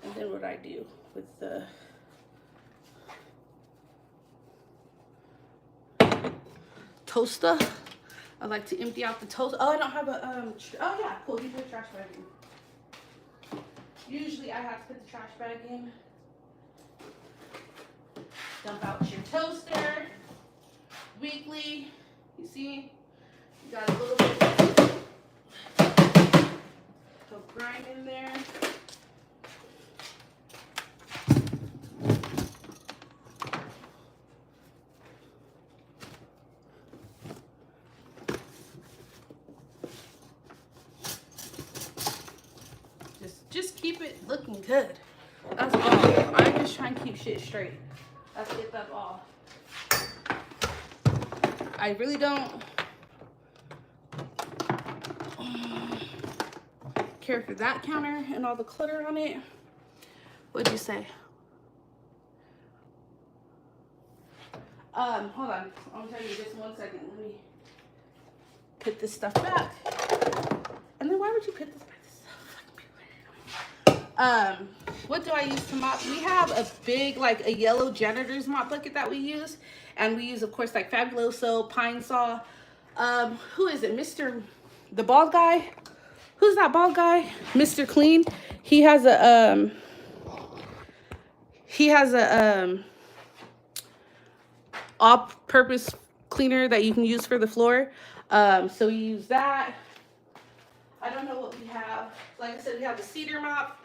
And then what I do with the toaster, I like to empty out the toaster. Oh, I don't have a oh yeah, cool. You put a trash bag in. Usually I have to put the trash bag in. Dump out your toaster weekly. You see, you got a little bit of grime in there. Just keep it looking good. That's all. I'm just trying to keep shit straight. That's it, that's all. I really don't care for that counter and all the clutter on it. What'd you say? Hold on. I'm telling you just 1 second. Let me put this stuff back. And then why would you put this back? What do I use to mop? We have a big, like a yellow janitor's mop bucket that we use. And we use, of course, like Fabuloso, Pine Saw. Who is it? The bald guy? Who's that bald guy? Mr. Clean. He has a, all-purpose cleaner that you can use for the floor. So we use that. I don't know what we have. Like I said, we have the cedar mop,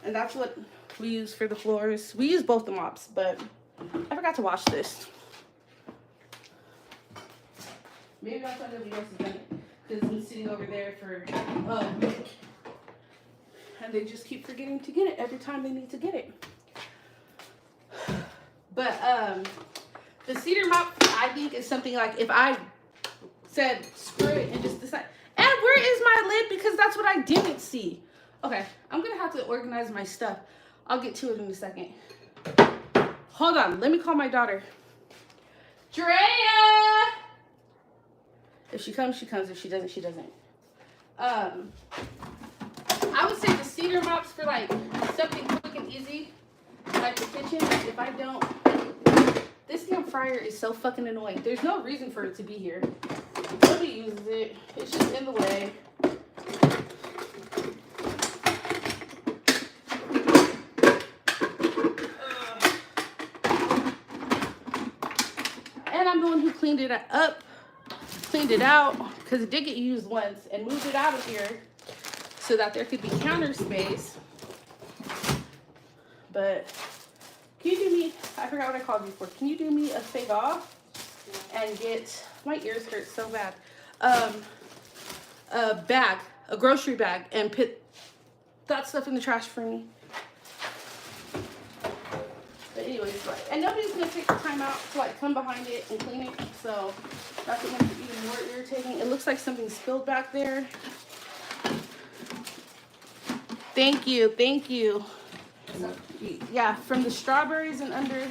and that's what we use for the floors. We use both the mops, but I forgot to wash this. Maybe that's why nobody else has done it, because it's been sitting over there for a week, and they just keep forgetting to get it every time they need to get it. But the cedar mop, I think, is something like if I said screw it and just decide, and where is my lid? Because that's what I didn't see. Okay, I'm gonna have to organize my stuff. I'll get to it in a second. Hold on, let me call my daughter. Drea! If she comes, she comes. If she doesn't, she doesn't. I would say the cedar mops for like something quick and easy, like the kitchen. If I don't, this damn fryer is so fucking annoying. There's no reason for it to be here. Nobody uses it. It's just in the way. And I'm the one who cleaned it up, cleaned it out, because it did get used once, and moved it out of here so that there could be counter space. But can you do me, I forgot what I called you for. Can you do me a favor and get, my ears hurt so bad, a bag, a grocery bag, and put that stuff in the trash for me? But anyways, and nobody's gonna take the time out to like come behind it and clean it, so that's what makes it even more irritating. It looks like something spilled back there. Thank you, thank you. Yeah, from the strawberries and under,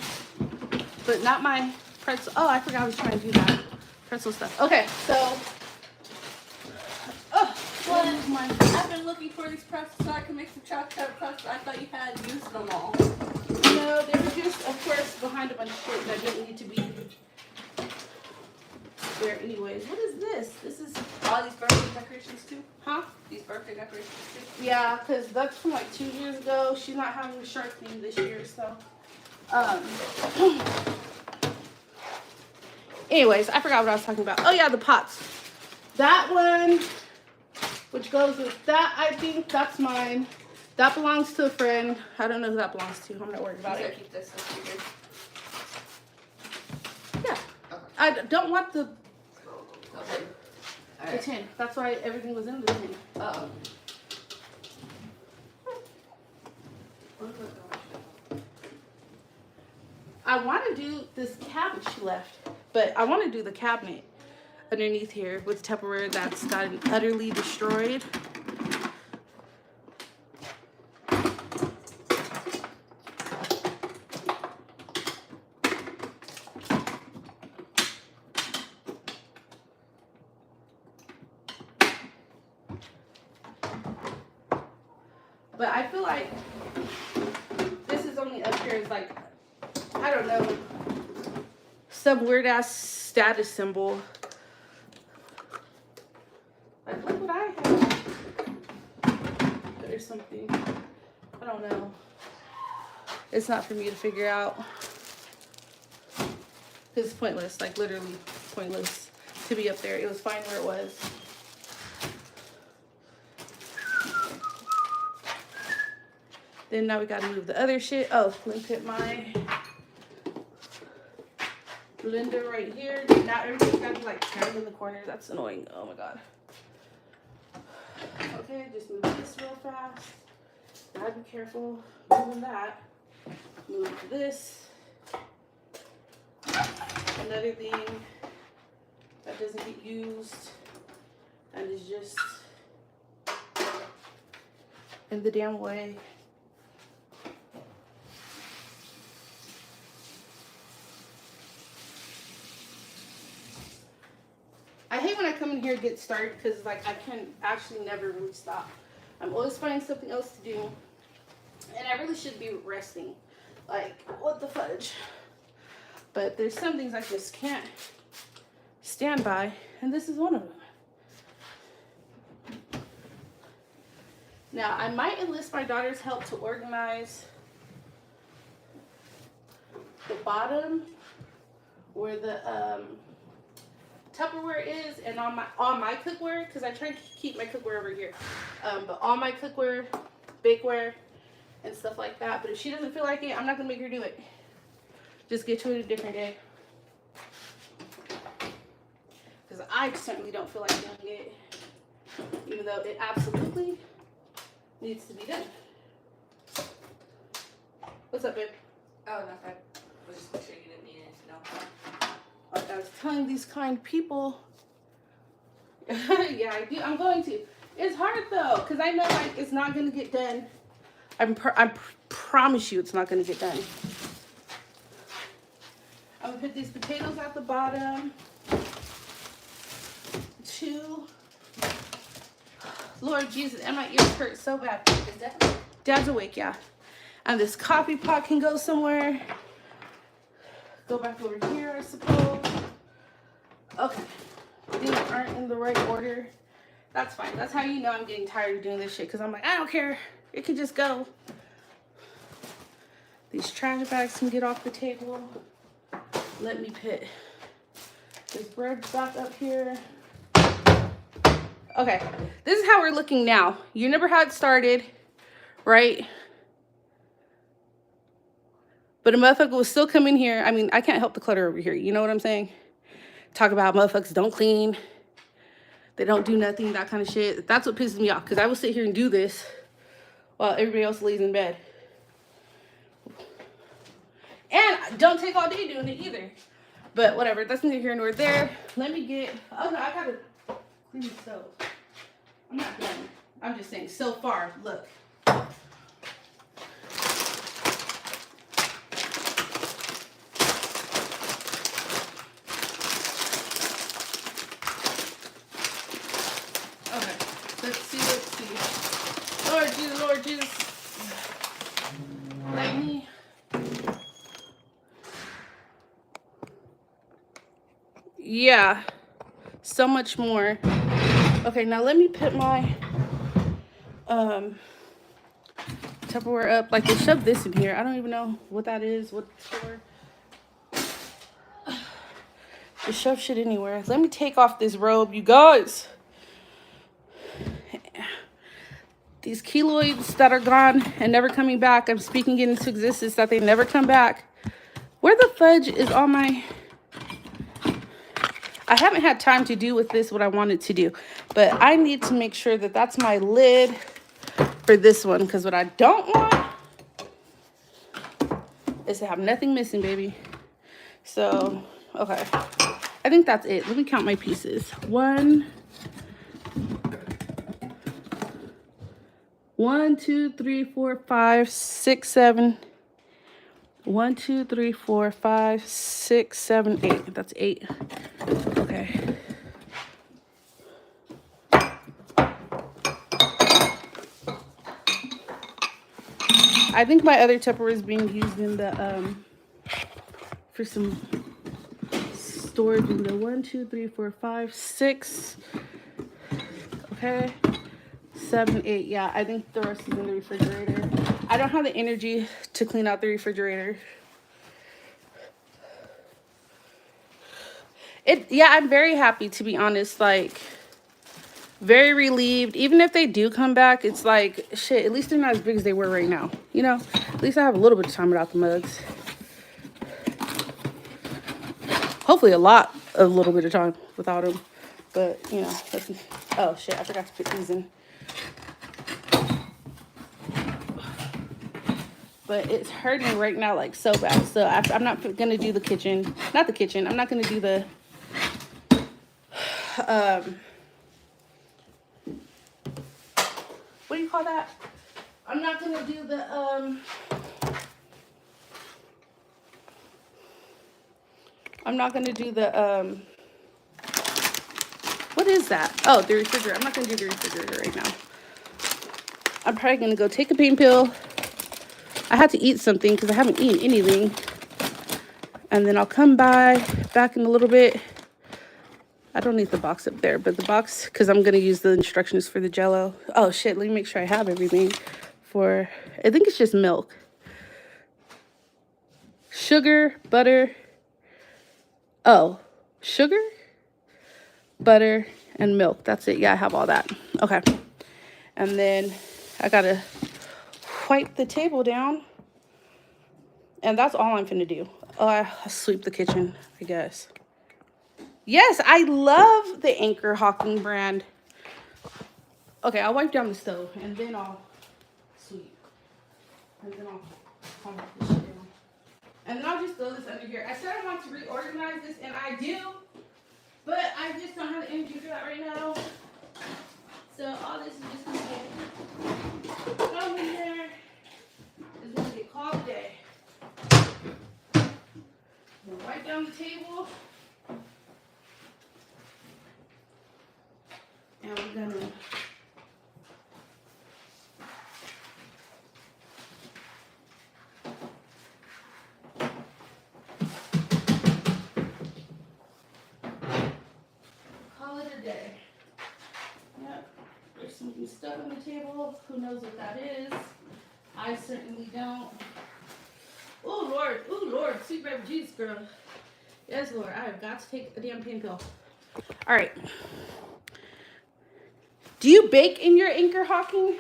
but not my pretzel. Oh, I forgot I was trying to do that pretzel stuff. Okay, so well, I've been looking for these pretzels so I can make some chocolate pretzels. I thought you had used them all. no, they were just, of course, behind a bunch of shit that didn't need to be there anyways. What is this? This is All these birthday decorations too? huh? These birthday decorations too? Yeah, because that's from like 2 years ago. She's not having a shark theme this year, so anyways, I forgot what I was talking about. Oh yeah, the pots. That one, which goes with that, I think that's mine. That belongs to a friend. I don't know who that belongs to. I'm not worried about it. Keep this in here. Yeah. Okay. I don't want the Okay. All the right. tin. That's why everything was in the tin. Uh-oh. I want to do this cabinet she left, but I want to do the cabinet underneath here with Tupperware that's gotten utterly destroyed. But I feel like this is only up here as like, I don't know, some weird ass status symbol. Like, look what I have. Or something. I don't know. It's not for me to figure out. Because it's pointless, like literally pointless to be up there. It was fine where it was. Then now we gotta move the other shit. Oh, let me put my blender right here. Now everything's gotta be like turned in the corner. That's annoying. Oh my god. Okay, just move this real fast. Gotta be careful moving that. Move this. Another thing that doesn't get used and is just in the damn way. I hate when I come in here and get started because like I can actually never really stop. I'm always finding something else to do. And I really should be resting. Like, what the fudge? But there's some things I just can't stand by. And this is one of them. Now, I might enlist my daughter's help to organize the bottom where the Tupperware is, and all my cookware, because I try to keep my cookware over here. But all my cookware, bakeware, and stuff like that. But if she doesn't feel like it, I'm not gonna make her do it. Just get to it a different day. Because I certainly don't feel like doing it, even though it absolutely needs to be done. What's up, babe? Oh, nothing. I was just making sure you didn't need it. No. Like I was telling these kind people. Yeah, I do. I'm going to. It's hard though, because I know like it's not gonna get done. I promise you, it's not gonna get done. I'm gonna put these potatoes at the bottom. 2. Lord Jesus, and my ears hurt so bad. Is that? Dad's awake, yeah. And this coffee pot can go somewhere. Go back over here, I suppose. Okay. These aren't in the right order. That's fine. That's how you know I'm getting tired of doing this shit. Because I'm like, I don't care. It can just go. These trash bags can get off the table. Let me put this bread back up here. Okay. This is how we're looking now. You remember how it started, right? But a motherfucker will still come in here. I mean, I can't help the clutter over here. You know what I'm saying? Talk about motherfuckers don't clean. They don't do nothing, that kind of shit. That's what pisses me off. Because I will sit here and do this while everybody else lays in bed. And don't take all day doing it either. But whatever. That's neither here nor there. Let me get... Oh, no. I got to clean the stove. I'm not done. I'm just saying, so far, look. Let's see. Lord Jesus. Let me. Yeah. So much more. Okay, now let me put my Tupperware up. Like they shoved this in here. I don't even know what that is, what it's for. Just shove shit anywhere. Let me take off this robe, you guys. These keloids that are gone and never coming back, I'm speaking into existence that they never come back. Where the fudge is all my... I haven't had time to do with this what I wanted to do. But I need to make sure that that's my lid for this one. Because what I don't want is to have nothing missing, baby. So, okay. I think that's it. Let me count my pieces. 1, 2, 3, 4, 5, 6, 7. 1, 2, 3, 4, 5, 6, 7, 8. That's 8. Okay. I think my other Tupperware is being used in the for some storage in the 1, 2, 3, 4, 5, 6. Okay. 7, 8. Yeah, I think the rest is in the refrigerator. I don't have the energy to clean out the refrigerator. Yeah, I'm very happy, to be honest. Like, very relieved. Even if they do come back, it's like, shit, at least they're not as big as they were right now. You know? At least I have a little bit of time without the mugs. Hopefully a little bit of time without them. But, you know, oh, shit, I forgot to put these in. But it's hurting right now, like, so bad. So I'm not going to do the kitchen. Not the kitchen. I'm not going to do the... what do you call that? I'm not gonna do the I'm not gonna do the what is that? Oh, the refrigerator. I'm not gonna do the refrigerator right now. I'm probably gonna go take a pain pill. I had to eat something because I haven't eaten anything. And then I'll come back in a little bit. I don't need the box up there, but the box, because I'm going to use the instructions for the Jell-O. Oh, shit, let me make sure I have everything for, I think it's just milk. Sugar, butter. Oh, sugar, butter, and milk. That's it. Yeah, I have all that. Okay. And then I got to wipe the table down. And that's all I'm finna do. Oh, I'll sweep the kitchen, I guess. Yes, I love the Anchor Hawking brand. Okay, I'll wipe down the stove and then I'll sweep. And then I'll calm this shit down. And then I'll just throw this under here. I said I want to reorganize this, and I do, but I just don't have the energy for that right now. So all this is just gonna get thrown in there. It's gonna get called a day. Then wipe down the table. And we're gonna call it a day. Yep. There's some stuff on the table. Who knows what that is? I certainly don't. Oh Lord, oh Lord, sweet baby Jesus, girl. Yes, Lord, I have got to take a damn pain pill. All right. Do you bake in your Anchor Hawking?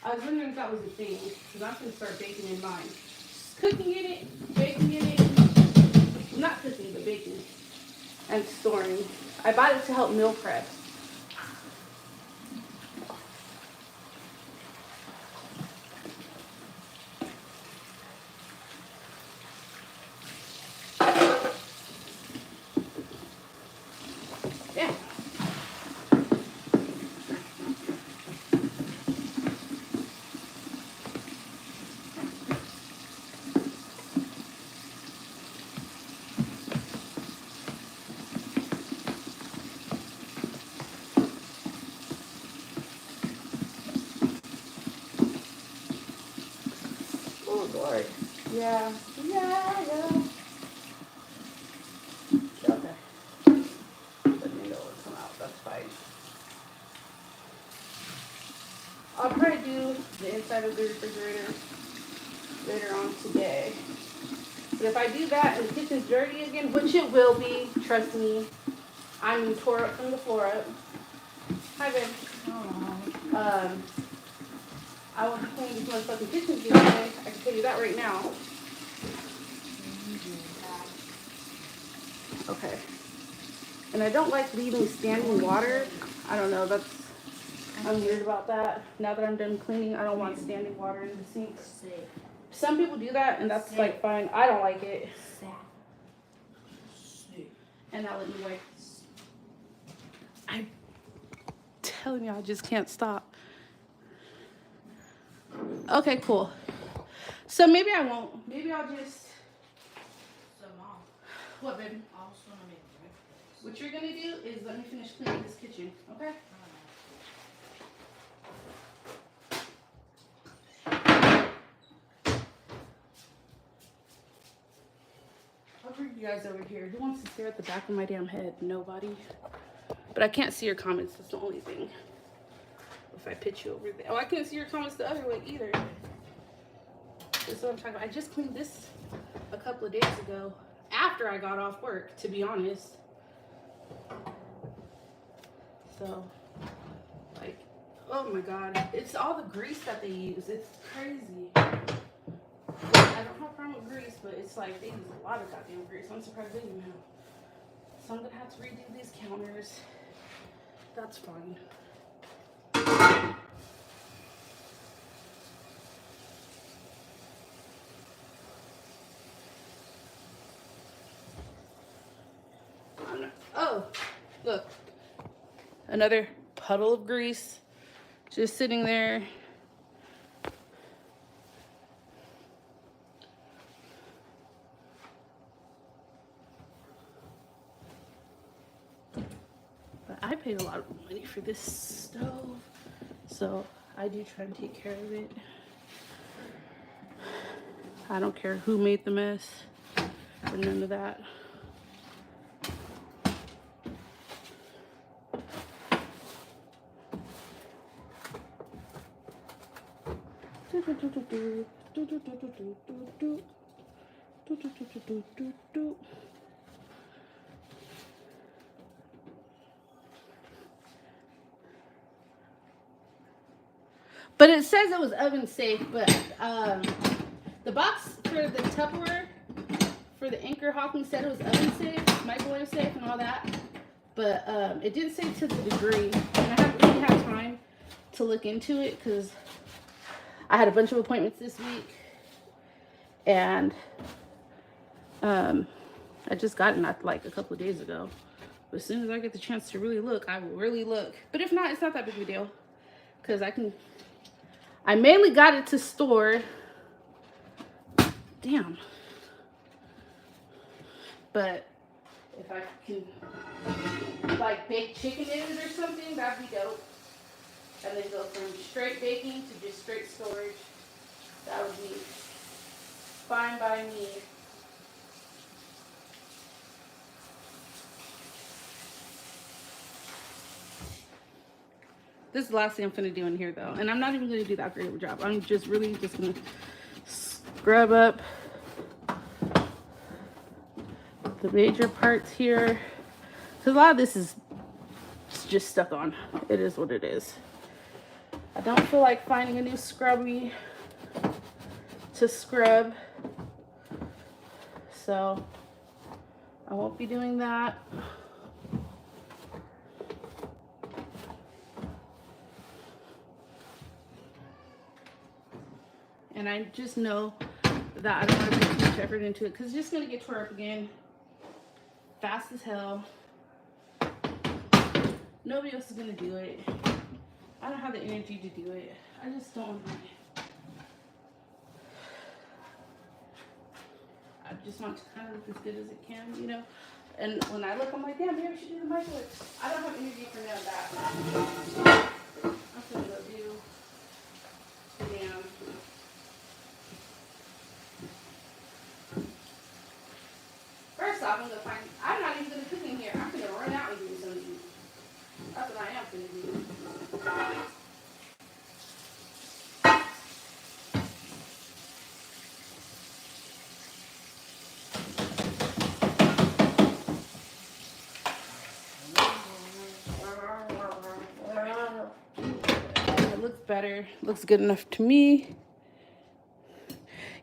I was wondering if that was a thing, because I'm going to start baking in mine. Cooking in it, baking in it. Not cooking, but baking. And storing. I bought it to help meal prep. Yeah. Oh Lord. Yeah. Yeah. Okay. Let me know what's come out. That's fine. I'll probably do the inside of the refrigerator later on today. But if I do that and the kitchen's dirty again, which it will be, trust me, I'm tore up from the floor up. Hi, babe. I will be cleaning this motherfucking kitchen today. I can tell you that right now. Okay. And I don't like leaving standing water. I don't know, I'm weird about that. Now that I'm done cleaning, I don't want standing water in the sinks. Some people do that, and that's like fine. I don't like it. And now let me wipe. I'm telling you, I just can't stop. Okay, cool. So maybe I won't. Maybe I'll just. So, Mom, What, baby? I was gonna make breakfast. What you're gonna do is let me finish cleaning this kitchen, okay? I'll bring you guys over here. Who wants to stare at the back of my damn head? Nobody. But I can't see your comments. That's the only thing. If I pitch you over there. Oh, I can't see your comments the other way either. This is what I'm talking about. I just cleaned this a couple of days ago. After I got off work, to be honest. So, like, oh my God. It's all the grease that they use. It's crazy. I don't have a problem with grease, but it's like they use a lot of goddamn grease. I'm surprised they even have. So I'm gonna have to redo these counters. That's fine. Oh, look. Another puddle of grease just sitting there. But I paid a lot of money for this stove, so I do try and take care of it. I don't care who made the mess or none of that. But it says it was oven safe, but the box for the Tupperware for the Anchor Hawking said it was oven safe, microwave safe, and all that. But it didn't say to the degree, and I haven't really had time to look into it because I had a bunch of appointments this week, and I just got it like a couple of days ago. But as soon as I get the chance to really look, I will really look. But if not, it's not that big of a deal because I mainly got it to store. Damn. But if I can like bake chicken in it or something, that'd be dope. And then go from straight baking to just straight storage. That would be fine by me. This is the last thing I'm gonna do in here though. And I'm not even gonna do that great of a job. I'm just really just gonna scrub up the major parts here. Because a lot of this is just stuck on. It is what it is. I don't feel like finding a new scrubby to scrub. So I won't be doing that. And I just know that I don't want to put too much effort into it because it's just going to get tore up again. Fast as hell. Nobody else is going to do it. I don't have the energy to do it. I just don't. I just want to kind of look as good as it can, you know? And when I look, I'm like, damn, maybe I should do the microwave. I don't have energy for none of that. I'm going to go do the damn. First off, I'm gonna find. I'm not even gonna cook in here. I'm gonna run out and do something. That's what I am gonna do. It looks better. Looks good enough to me.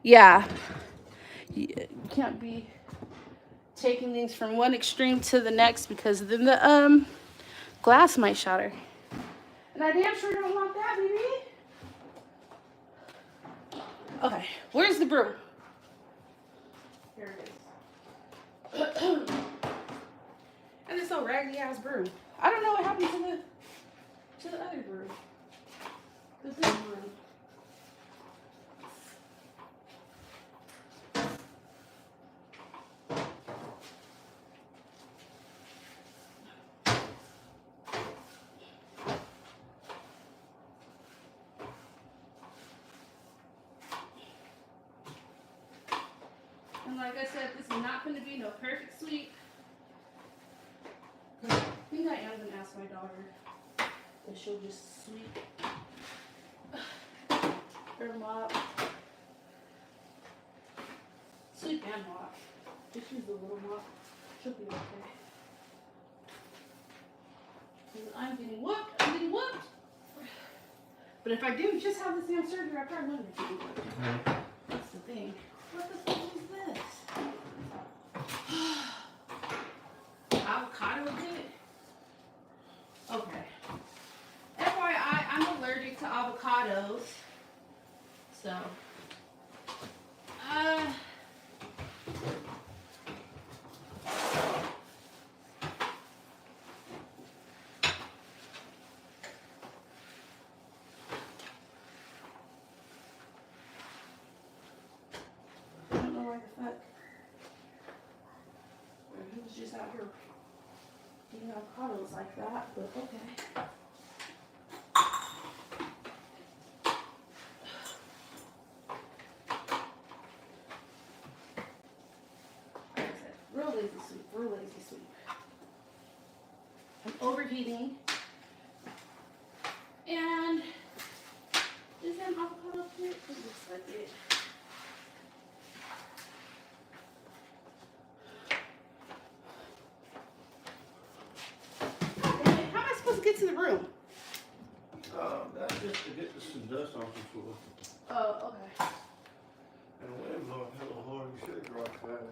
Yeah, you can't be taking things from one extreme to the next because then the glass might shatter. And I damn sure don't want that, baby. Okay, where's the broom? Here it is. And this old raggedy ass broom. I don't know what happened to the other broom. This broom. And like I said, this is not going to be no perfect sweep. I think I am going to ask my daughter if she'll just sweep her mop. Sweep and mop. Just use the little mop. She'll be okay. I'm getting whooped. I'm getting whooped. But if I do just have this damn surgery, I probably wouldn't get whooped. That's the thing. What the fuck is this? Avocado dip? Okay. FYI, I'm allergic to avocados. So, fuck? Who's just out here eating avocados like that? But okay. Like I said, real lazy sweep. Real lazy sweep. I'm overheating. And is there an avocado up here? It looks like it. Okay, how am I supposed to get to the room? That's just to get some dust off the floor. Oh, okay. And the wind blowing hella hard. You should have dropped fast.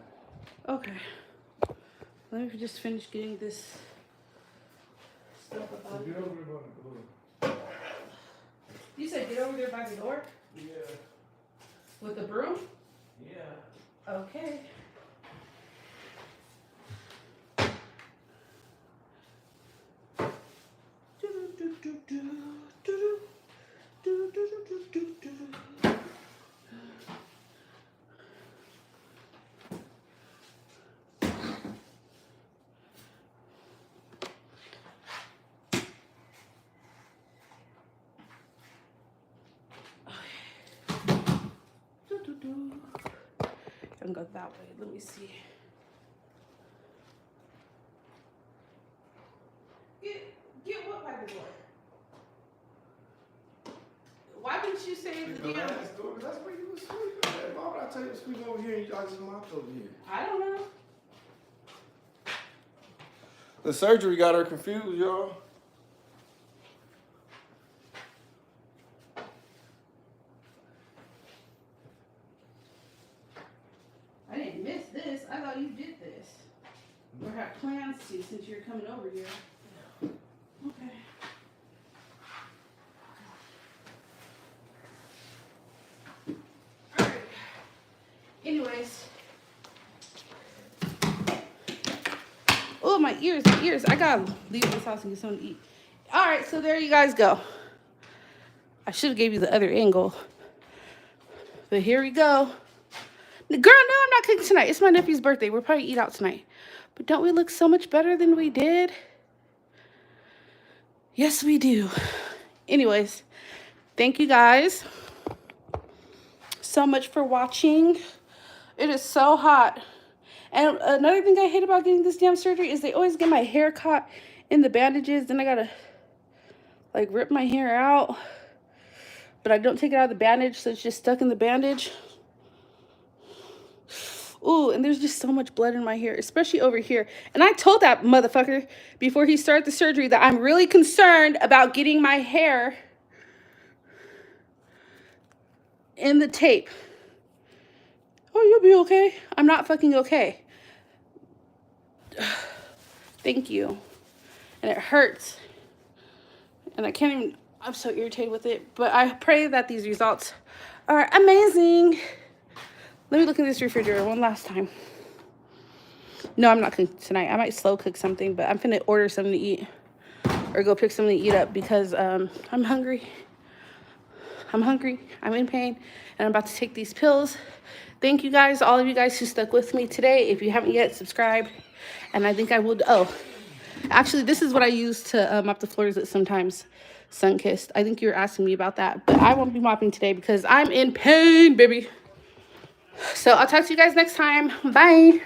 Okay. Let me just finish getting this stuff up out of Get here. over there by the door. You said get over there by the door? Yeah. With the broom? Yeah. Okay. I can go that way. Let me see. Get what by the door? Why didn't you say the The damn? last door, that's where you was sleeping at. Why would I tell you to sleep over here and y'all just mopped over here? I don't know. The surgery got her confused, y'all. I didn't miss this. I thought you did this. Or had plans to since you're coming over here. Okay. Alright. Anyways. Oh, my ears, my ears. I gotta leave this house and get something to eat. Alright, so there you guys go. I should have gave you the other angle. But here we go. Girl, no, I'm not cooking tonight. It's my nephew's birthday. We'll probably eat out tonight. But don't we look so much better than we did? Yes, we do. Anyways, thank you guys so much for watching. It is so hot. And another thing I hate about getting this damn surgery is they always get my hair caught in the bandages. Then I gotta, like, rip my hair out. But I don't take it out of the bandage, so it's just stuck in the bandage. Ooh, and there's just so much blood in my hair, especially over here. And I told that motherfucker before he started the surgery that I'm really concerned about getting my hair in the tape. Oh, you'll be okay. I'm not fucking okay. Thank you. And it hurts. And I can't even, I'm so irritated with it. But I pray that these results are amazing. Let me look in this refrigerator one last time. No, I'm not cooking tonight. I might slow cook something, but I'm finna order something to eat. Or go pick something to eat up because I'm hungry. I'm hungry. I'm in pain. And I'm about to take these pills. Thank you guys, all of you guys who stuck with me today. If you haven't yet, subscribe. And I think I will, oh. Actually, this is what I use to mop the floors at sometimes. Sun-kissed. I think you were asking me about that. But I won't be mopping today because I'm in pain, baby. So I'll talk to you guys next time. Bye.